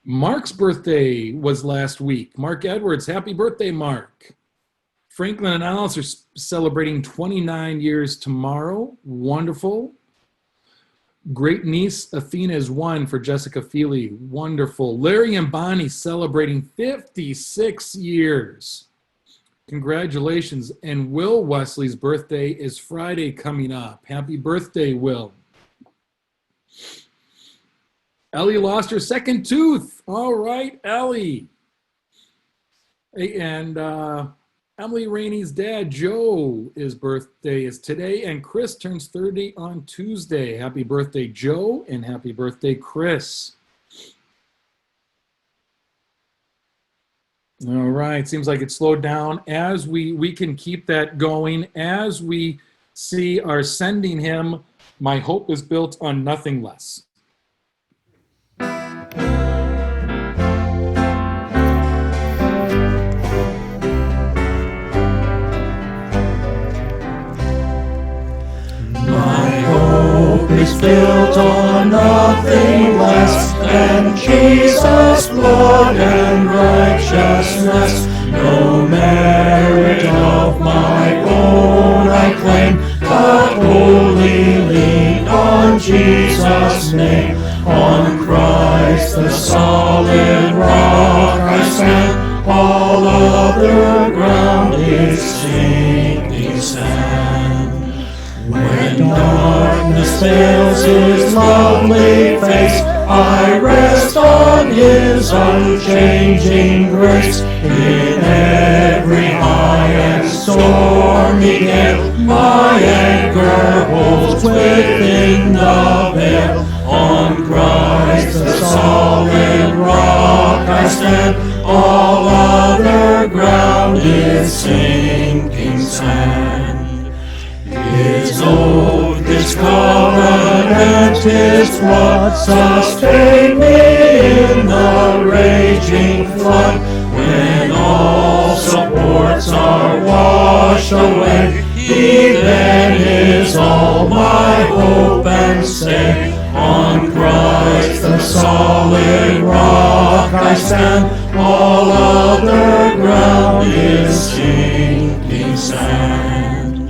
[SPEAKER 1] Mark's birthday was last week. Mark Edwards, happy birthday, Mark. Franklin and Alice are celebrating 29 years tomorrow. Wonderful. Great niece Athena is 1 for Jessica Feely. Wonderful. Larry and Bonnie celebrating 56 years. Congratulations. And Will Wesley's birthday is Friday coming up. Happy birthday, Will. Ellie lost her second tooth. All right, Ellie. And Emily Rainey's dad, Joe, his birthday is today, and Chris turns 30 on Tuesday. Happy birthday, Joe, and happy birthday, Chris. All right, seems like it slowed down. As we can keep that going, as we see our sending him, my hope is built on nothing less.
[SPEAKER 6] Is built on nothing less than Jesus' blood and righteousness. No merit of my own I claim, but wholly lean on Jesus' name. On Christ the solid rock I stand, all other ground is sinking sand. When darkness veils his lovely face, I rest on his unchanging grace. In every high and stormy gale, my anchor holds within the veil. On Christ the solid rock I stand, all other ground is sinking sand. His oath, his covenant, his blood sustain me in the raging flood. When all supports are washed away, He then is all my hope and stay. On Christ the solid rock I stand, all other ground is sinking sand.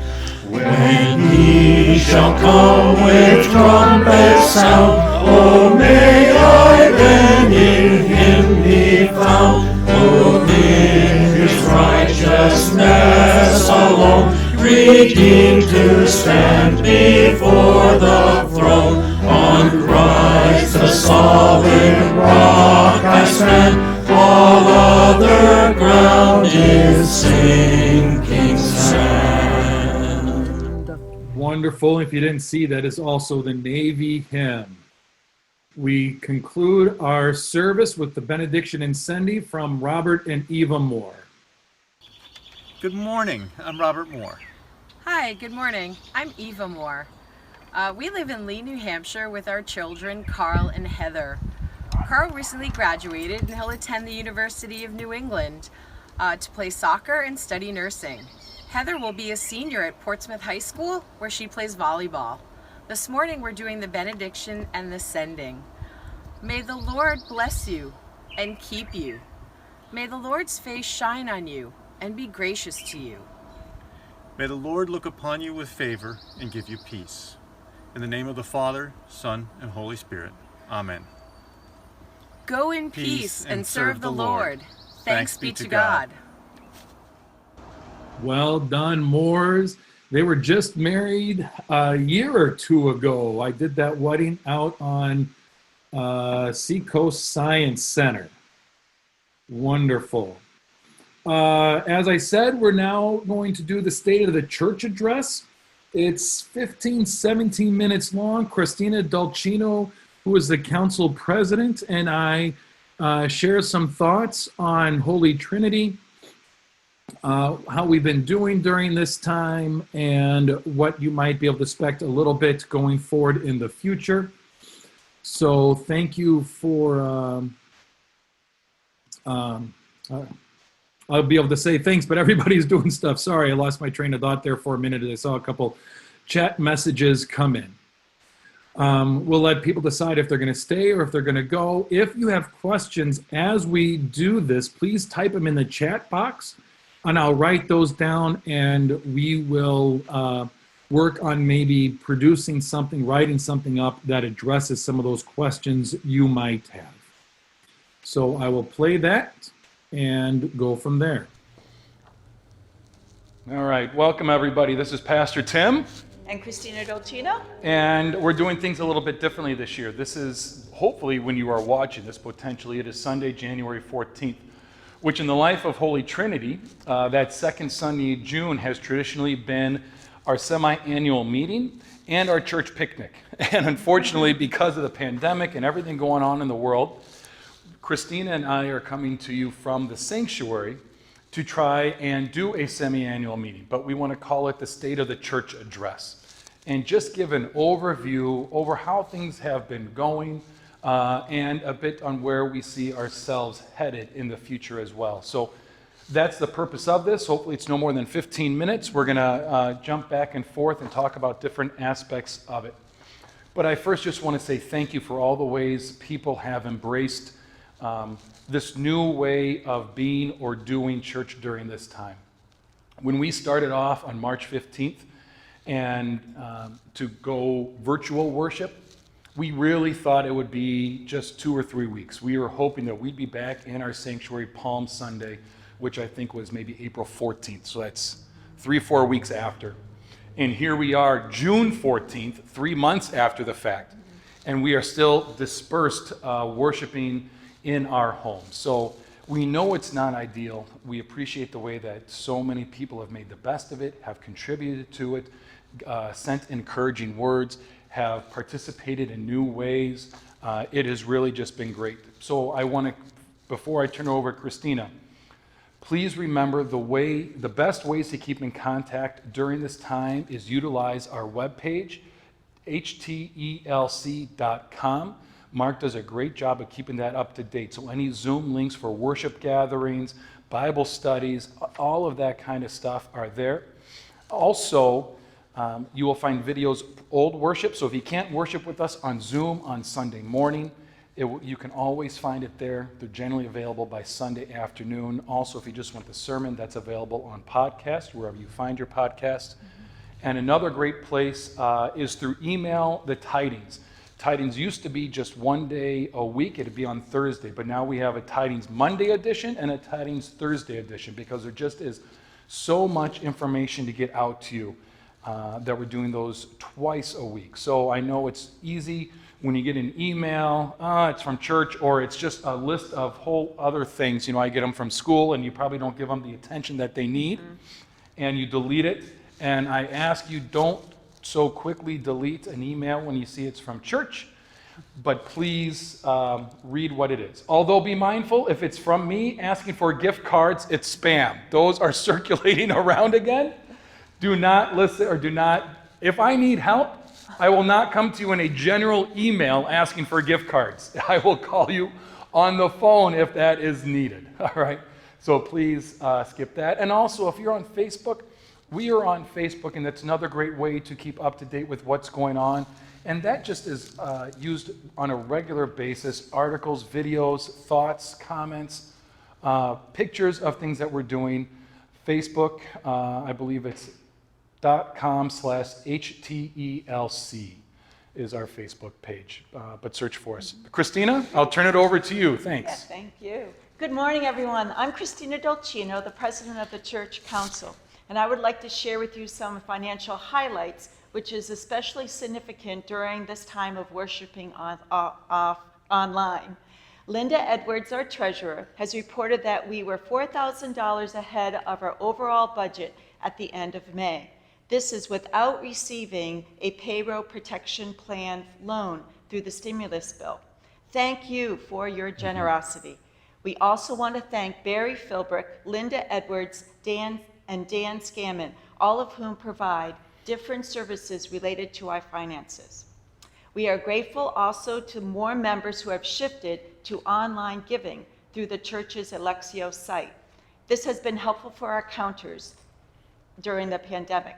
[SPEAKER 6] When he shall come with trumpet sound, oh may I then in him be found, clothed in his righteousness alone, redeemed to stand before the throne. On Christ the solid rock I stand, all other ground is sinking sand.
[SPEAKER 1] Wonderful. If you didn't see, that is also the Navy hymn. We conclude our service with the benediction incendi from Robert and Eva Moore.
[SPEAKER 9] Good morning. I'm Robert Moore.
[SPEAKER 10] Hi, good morning. I'm Eva Moore. We live in Lee, New Hampshire with our children, Carl and Heather. Carl recently graduated and he'll attend the University of New England to play soccer and study nursing. Heather will be a senior at Portsmouth High School where she plays volleyball. This morning we're doing the benediction and the sending. May the Lord bless you and keep you. May the Lord's face shine on you and be gracious to you.
[SPEAKER 9] May the Lord look upon you with favor and give you peace. In the name of the Father, Son, and Holy Spirit. Amen.
[SPEAKER 10] Go in peace and serve the Lord. Thanks be to God.
[SPEAKER 1] Well done, Moores. They were just married a year or two ago. I did that wedding out on Seacoast Science Center. Wonderful. As I said, we're now going to do the State of the Church address. It's 15, 17 minutes long. Christina Dulcino, who is the council president, and I share some thoughts on Holy Trinity, how we've been doing during this time, and what you might be able to expect a little bit going forward in the future. So thank you for... I'll be able to say thanks, but everybody's doing stuff. Sorry, I lost my train of thought there for a minute as I saw a couple chat messages come in. We'll let people decide if they're going to stay or if they're going to go. If you have questions as we do this, please type them in the chat box, and I'll write those down, and we will work on maybe producing something, writing something up that addresses some of those questions you might have. So I will play that and go from there.
[SPEAKER 8] All right, welcome everybody. This is Pastor Tim.
[SPEAKER 11] And Christina Dolcino.
[SPEAKER 8] And we're doing things a little bit differently this year. This is, hopefully when you are watching this, potentially it is Sunday, January 14th, which in the life of Holy Trinity, that second Sunday in June has traditionally been our semi-annual meeting and our church picnic. And unfortunately, because of the pandemic and everything going on in the world, Christina and I are coming to you from the sanctuary to try and do a semi-annual meeting, but we want to call it the State of the Church Address, and just give an overview over how things have been going and a bit on where we see ourselves headed in the future as well. So that's the purpose of this. Hopefully it's no more than 15 minutes. We're going to jump back and forth and talk about different aspects of it. But I first just want to say thank you for all the ways people have embraced this new way of being or doing church during this time. When we started off on March 15th and to go virtual worship, we really thought it would be just 2 or 3 weeks. We were hoping that we'd be back in our sanctuary Palm Sunday, which I think was maybe April 14th. So that's 3 or 4 weeks after. And here we are, June 14th, 3 months after the fact. And we are still dispersed worshiping in our homes. So we know it's not ideal. We appreciate the way that so many people have made the best of it, have contributed to it, sent encouraging words, have participated in new ways. It has really just been great. So I want to, before I turn it over to Christina, please remember the best ways to keep in contact during this time is utilize our webpage, htelc.com. Mark does a great job of keeping that up to date. So any Zoom links for worship gatherings, Bible studies, all of that kind of stuff are there. Also, you will find videos, old worship. So if you can't worship with us on Zoom on Sunday morning, you can always find it there. They're generally available by Sunday afternoon. Also, if you just want the sermon, that's available on podcast, wherever you find your podcast. And another great place is through email, the Tidings. Tidings used to be just one day a week. It'd be on Thursday. But now we have a Tidings Monday edition and a Tidings Thursday edition because there just is so much information to get out to you that we're doing those twice a week. So I know it's easy when you get an email, it's from church, or it's just a list of whole other things. You know, I get them from school, and you probably don't give them the attention that they need, and you delete it. And I ask you, don't so quickly delete an email when you see it's from church, but please read what it is. Although be mindful, if it's from me asking for gift cards, it's spam. Those are circulating around again. Do not listen, or do not, if I need help, I will not come to you in a general email asking for gift cards. I will call you on the phone if that is needed, all right? So please skip that. And also, if you're on Facebook, we are on Facebook, and that's another great way to keep up to date with what's going on. And that just is used on a regular basis. Articles, videos, thoughts, comments, pictures of things that we're doing. Facebook, I believe it's .com/HTELC is our Facebook page, but search for us. Christina, I'll turn it over to you. Thanks.
[SPEAKER 11] Yeah, thank you. Good morning, everyone. I'm Christina Dolcino, the president of the Church Council, and I would like to share with you some financial highlights, which is especially significant during this time of worshiping online. Linda Edwards, our treasurer, has reported that we were $4,000 ahead of our overall budget at the end of May. This is without receiving a payroll protection plan loan through the stimulus bill. Thank you for your generosity. We also want to thank Barry Philbrick, Linda Edwards, Dan Scammon, all of whom provide different services related to our finances. We are grateful also to more members who have shifted to online giving through the church's Alexio site. This has been helpful for our counters during the pandemic.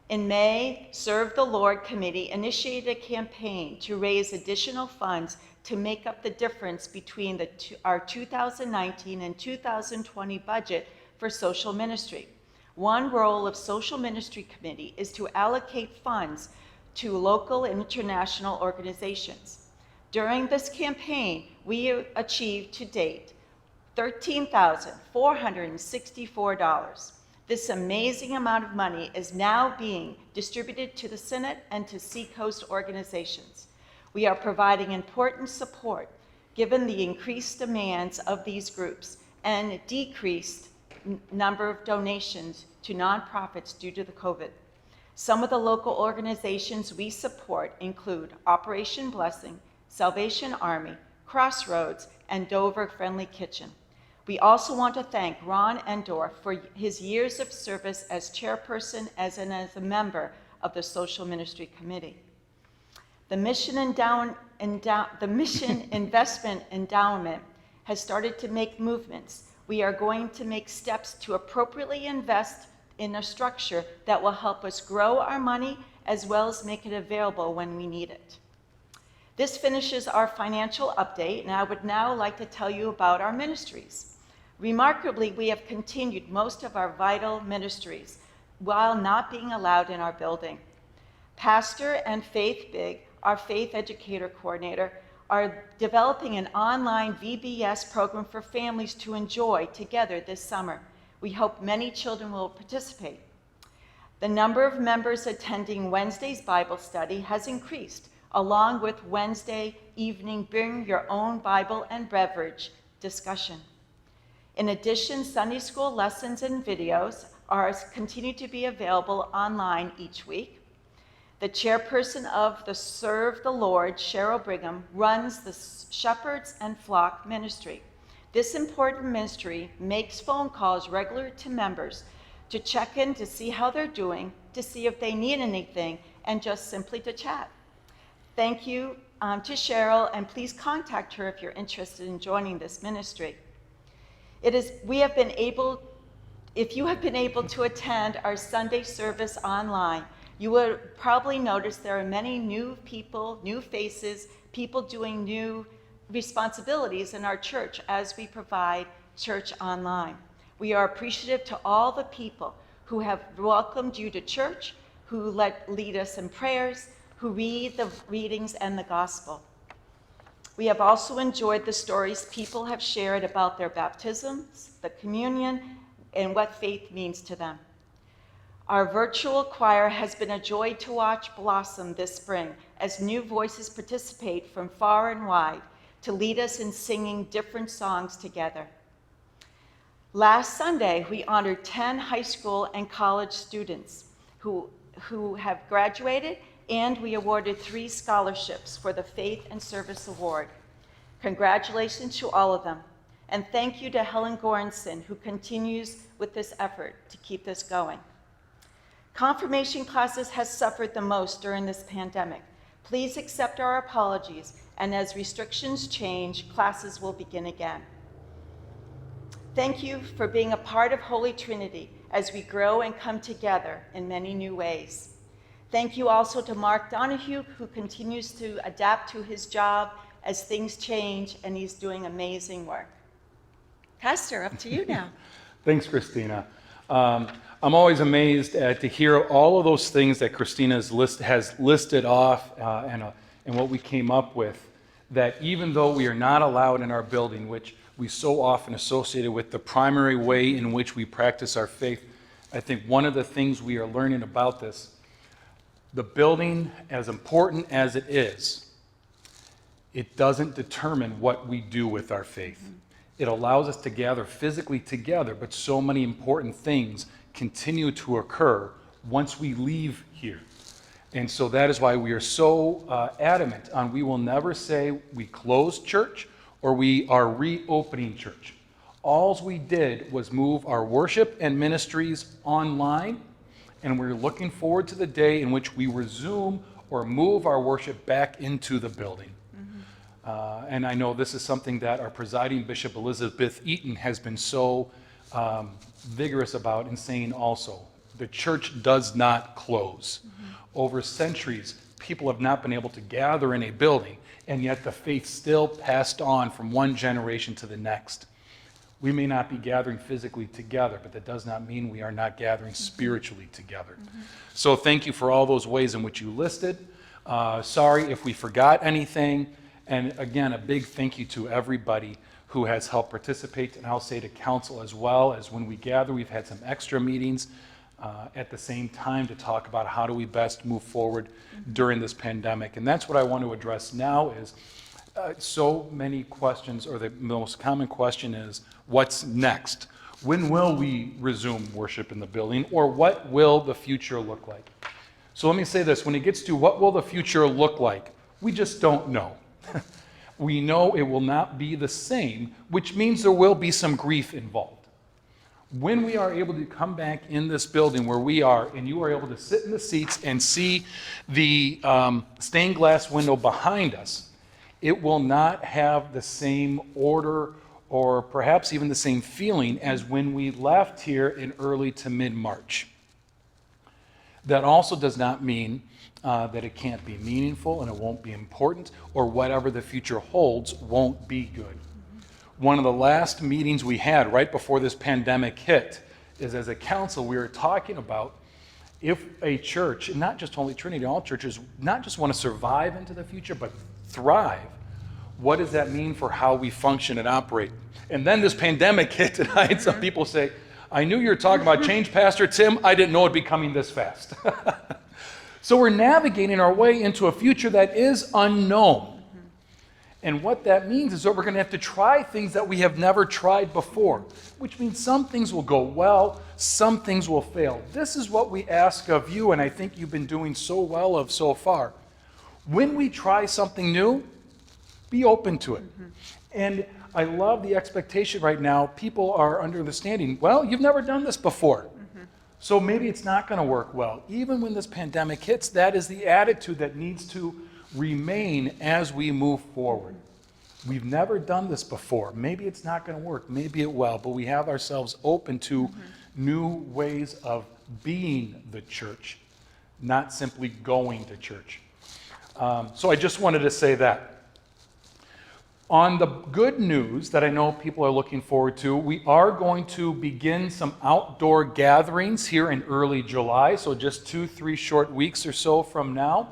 [SPEAKER 11] In May, Serve the Lord Committee initiated a campaign to raise additional funds to make up the difference between our 2019 and 2020 budget for social ministry. One role of Social Ministry Committee is to allocate funds to local and international organizations. During this campaign, we achieved to date $13,464. This amazing amount of money is now being distributed to the Synod and to Seacoast organizations. We are providing important support given the increased demands of these groups and decreased number of donations to nonprofits due to the COVID. Some of the local organizations we support include Operation Blessing, Salvation Army, Crossroads, and Dover Friendly Kitchen. We also want to thank Ron Endorf for his years of service as chairperson as a member of the Social Ministry Committee. The Mission Investment Endowment has started to make movements. We are going to make steps to appropriately invest in a structure that will help us grow our money as well as make it available when we need it. This finishes our financial update, and I would now like to tell you about our ministries. Remarkably, we have continued most of our vital ministries while not being allowed in our building. Pastor and Faith Big, our faith educator coordinator, are developing an online VBS program for families to enjoy together this summer. We hope many children will participate. The number of members attending Wednesday's Bible study has increased, along with Wednesday evening Bring Your Own Bible and Beverage discussion. In addition, Sunday school lessons and videos continue to be available online each week. The chairperson of the Serve the Lord, Cheryl Brigham, runs the Shepherds and Flock Ministry. This important ministry makes phone calls regular to members to check in to see how they're doing, to see if they need anything, and just simply to chat. Thank you to Cheryl, and please contact her if you're interested in joining this ministry. We have been able If you have been able to attend our Sunday service online, you will probably notice there are many new people, new faces, people doing new responsibilities in our church as we provide church online. We are appreciative to all the people who have welcomed you to church, who lead us in prayers, who read the readings and the gospel. We have also enjoyed the stories people have shared about their baptisms, the communion, and what faith means to them. Our virtual choir has been a joy to watch blossom this spring as new voices participate from far and wide to lead us in singing different songs together. Last Sunday, we honored 10 high school and college students who have graduated, and we awarded 3 scholarships for the Faith and Service Award. Congratulations to all of them. And thank you to Helen Goranson, who continues with this effort to keep this going. Confirmation classes has suffered the most during this pandemic. Please accept our apologies, and as restrictions change, classes will begin again. Thank you for being a part of Holy Trinity as we grow and come together in many new ways. Thank you also to Mark Donahue, who continues to adapt to his job as things change, and he's doing amazing work. Pastor, up to you now.
[SPEAKER 8] Thanks, Christina. I'm always amazed to hear all of those things that Christina has listed off and what we came up with, that even though we are not allowed in our building, which we so often associated with the primary way in which we practice our faith, I think one of the things we are learning about this, the building, as important as it is, it doesn't determine what we do with our faith. It allows us to gather physically together, but so many important things continue to occur once we leave here. And so that is why we are so adamant on we will never say we closed church or we are reopening church. All we did was move our worship and ministries online, and we're looking forward to the day in which we resume or move our worship back into the building. And I know this is something that our presiding Bishop Elizabeth Eaton has been so vigorous about in saying also. The church does not close. Over centuries, people have not been able to gather in a building, and yet the faith still passed on from one generation to the next. We may not be gathering physically together, but that does not mean we are not gathering spiritually together. So thank you for all those ways in which you listed. Sorry if we forgot anything. And again, a big thank you to everybody who has helped participate. And I'll say to council as well, as when we gather, we've had some extra meetings at the same time to talk about how do we best move forward during this pandemic. And that's what I want to address now is so many questions, or the most common question is, what's next? When will we resume worship in the building, or what will the future look like? So let me say this, when it gets to what will the future look like, we just don't know. We know it will not be the same, which means there will be some grief involved. When we are able to come back in this building where we are, and you are able to sit in the seats and see the stained glass window behind us, it will not have the same order or perhaps even the same feeling as when we left here in early to mid-March. That also does not mean that it can't be meaningful and it won't be important, or whatever the future holds won't be good. One of the last meetings we had right before this pandemic hit is, as a council, we were talking about if a church, and not just Holy Trinity, all churches, not just want to survive into the future, but thrive, what does that mean for how we function and operate? And then this pandemic hit, and I had some people say, I knew you were talking about change, Pastor Tim. I didn't know it'd be coming this fast. So we're navigating our way into a future that is unknown. And what that means is that we're going to have to try things that we have never tried before, which means some things will go well, some things will fail. This is what we ask of you, and I think you've been doing so well of so far. When we try something new, be open to it. And I love the expectation right now. People are understanding, well, you've never done this before. So maybe it's not going to work well. Even when this pandemic hits, that is the attitude that needs to remain as we move forward. We've never done this before. Maybe it's not going to work. Maybe it will. But we have ourselves open to new ways of being the church, not simply going to church. So I just wanted to say that. On the good news that I know people are looking forward to, we are going to begin some outdoor gatherings here in early July, so just 2-3 short weeks or so from now.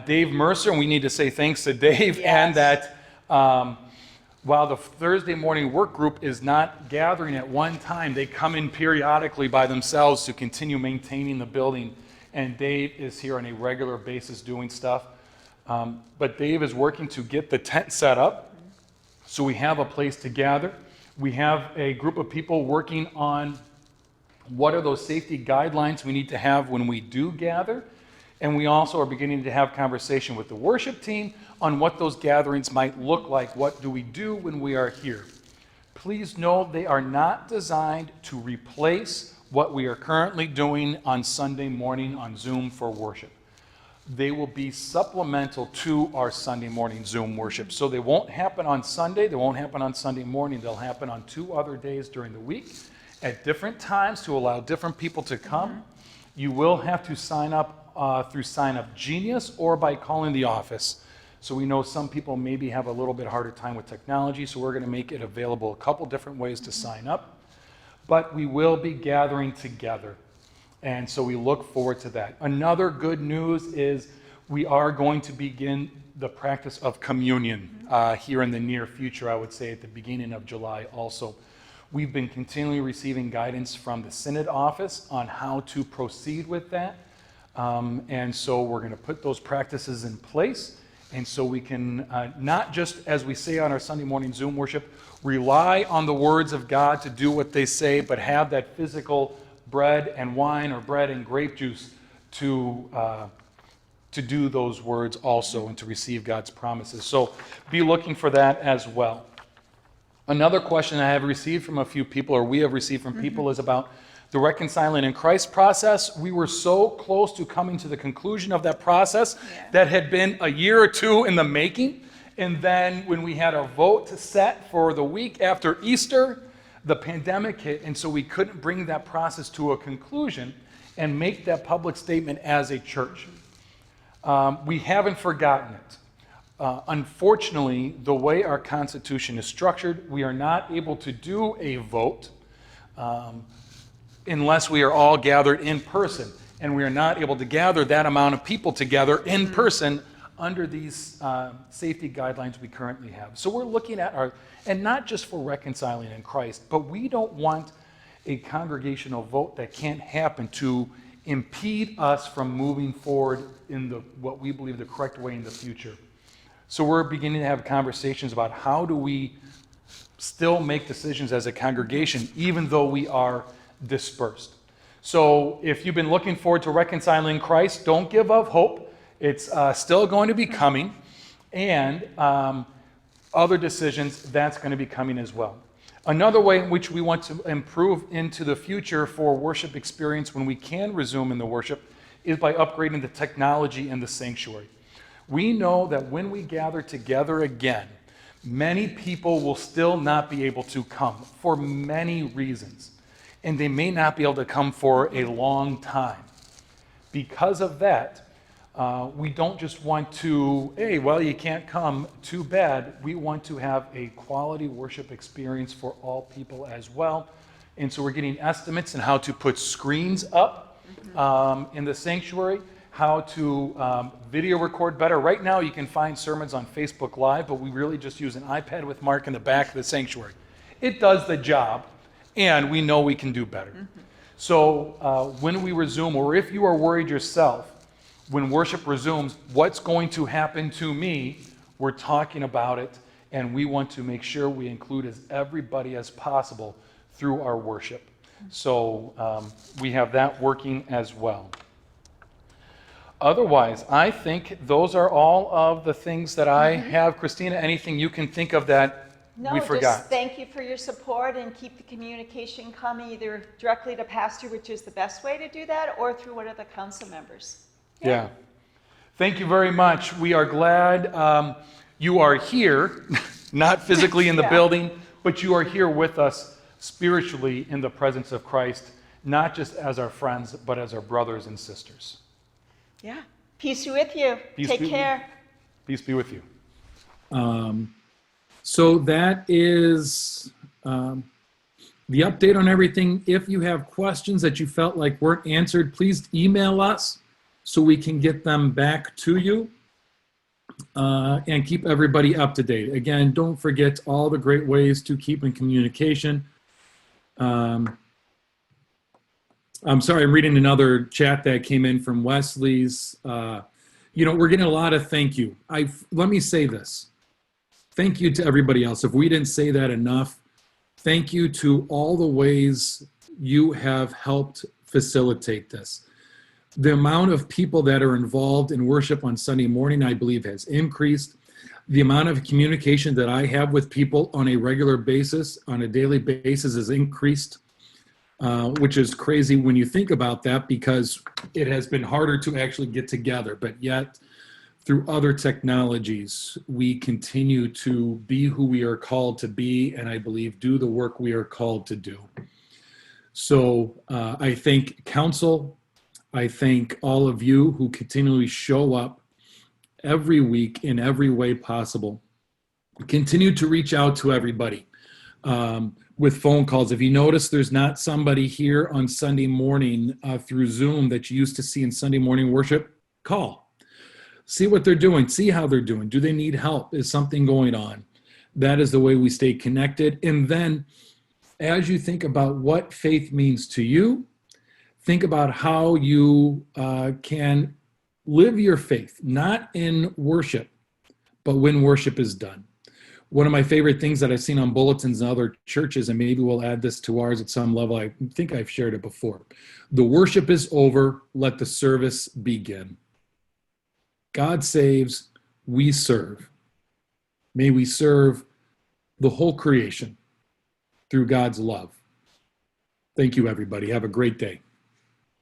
[SPEAKER 8] Dave Mercer, and we need to say thanks to Dave, and that while the Thursday morning work group is not gathering at one time, they come in periodically by themselves to continue maintaining the building, and Dave is here on a regular basis doing stuff. But Dave is working to get the tent set up, so we have a place to gather. We have a group of people working on what are those safety guidelines we need to have when we do gather. And we also are beginning to have conversation with the worship team on what those gatherings might look like. What do we do when we are here? Please know they are not designed to replace what we are currently doing on Sunday morning on Zoom for worship. They will be supplemental to our Sunday morning Zoom worship. So they won't happen on Sunday, they won't happen on Sunday morning, they'll happen on 2 other days during the week at different times to allow different people to come. You will have to sign up through Sign Up Genius or by calling the office. So we know some people maybe have a little bit harder time with technology, so we're going to make it available a couple different ways to sign up. But we will be gathering together. And so we look forward to that. Another good news is we are going to begin the practice of communion here in the near future, I would say at the beginning of July also. We've been continually receiving guidance from the Synod office on how to proceed with that. And so we're going to put those practices in place. And so we can not just, as we say on our Sunday morning Zoom worship, rely on the words of God to do what they say, but have that physical bread and wine or bread and grape juice to do those words also and to receive God's promises. So be looking for that as well. Another question I have received from a few people, or we have received from people, is about the reconciling in Christ process. We were so close to coming to the conclusion of that process that had been a year or 2 in the making. And then when we had a vote to set for the week after Easter, the pandemic hit, and so we couldn't bring that process to a conclusion and make that public statement as a church. We haven't forgotten it. Unfortunately, the way our Constitution is structured, we are not able to do a vote unless we are all gathered in person, and we are not able to gather that amount of people together in person under these safety guidelines we currently have. So we're looking at and not just for reconciling in Christ, but we don't want a congregational vote that can't happen to impede us from moving forward in what we believe the correct way in the future. So we're beginning to have conversations about how do we still make decisions as a congregation, even though we are dispersed. So if you've been looking forward to reconciling Christ, don't give up hope. It's still going to be coming, and other decisions, that's going to be coming as well. Another way in which we want to improve into the future for worship experience when we can resume in the worship is by upgrading the technology in the sanctuary. We know that when we gather together again, many people will still not be able to come for many reasons, and they may not be able to come for a long time. Because of that, we don't just want to, hey, well, you can't come, too bad. We want to have a quality worship experience for all people as well. And so we're getting estimates on how to put screens up in the sanctuary, how to video record better. Right now, you can find sermons on Facebook Live, but we really just use an iPad with Mark in the back of the sanctuary. It does the job, and we know we can do better. So when we resume, or if you are worried yourself, when worship resumes, what's going to happen to me? We're talking about it, and we want to make sure we include as everybody as possible through our worship. So we have that working as well. Otherwise, I think those are all of the things that I have. Christina, anything you can think of that we forgot?
[SPEAKER 11] Just thank you for your support, and keep the communication coming either directly to pastor, which is the best way to do that, or through one of the council members.
[SPEAKER 8] Yeah. Thank you very much. We are glad you are here, not physically in the building, but you are here with us spiritually in the presence of Christ. not just as our friends, but as our brothers and sisters.
[SPEAKER 11] Yeah. Peace be with you.
[SPEAKER 8] Peace
[SPEAKER 11] Take
[SPEAKER 8] be-
[SPEAKER 11] care.
[SPEAKER 8] Peace be with you.
[SPEAKER 1] So that is the update on everything. If you have questions that you felt like weren't answered, please email us so we can get them back to you and keep everybody up to date. Again, don't forget all the great ways to keep in communication. I'm sorry, I'm reading another chat that came in from Wesley's. We're getting a lot of thank you. Let me say this. Thank you to everybody else. If we didn't say that enough, thank you to all the ways you have helped facilitate this. The amount of people that are involved in worship on Sunday morning, I believe, has increased. The amount of communication that I have with people on a regular basis, on a daily basis, has increased, which is crazy when you think about that, because it has been harder to actually get together. But yet, through other technologies, we continue to be who we are called to be, and I believe do the work we are called to do. So I thank council. I thank all of you who continually show up every week in every way possible. Continue to reach out to everybody with phone calls. If you notice there's not somebody here on Sunday morning through Zoom that you used to see in Sunday morning worship, call. See what they're doing. See how they're doing. Do they need help? Is something going on? That is the way we stay connected. And then as you think about what faith means to you, think about how you can live your faith, not in worship, but when worship is done. One of my favorite things that I've seen on bulletins in other churches, and maybe we'll add this to ours at some level, I think I've shared it before. The worship is over, let the service begin. God saves, we serve. May we serve the whole creation through God's love. Thank you, everybody. Have a great day.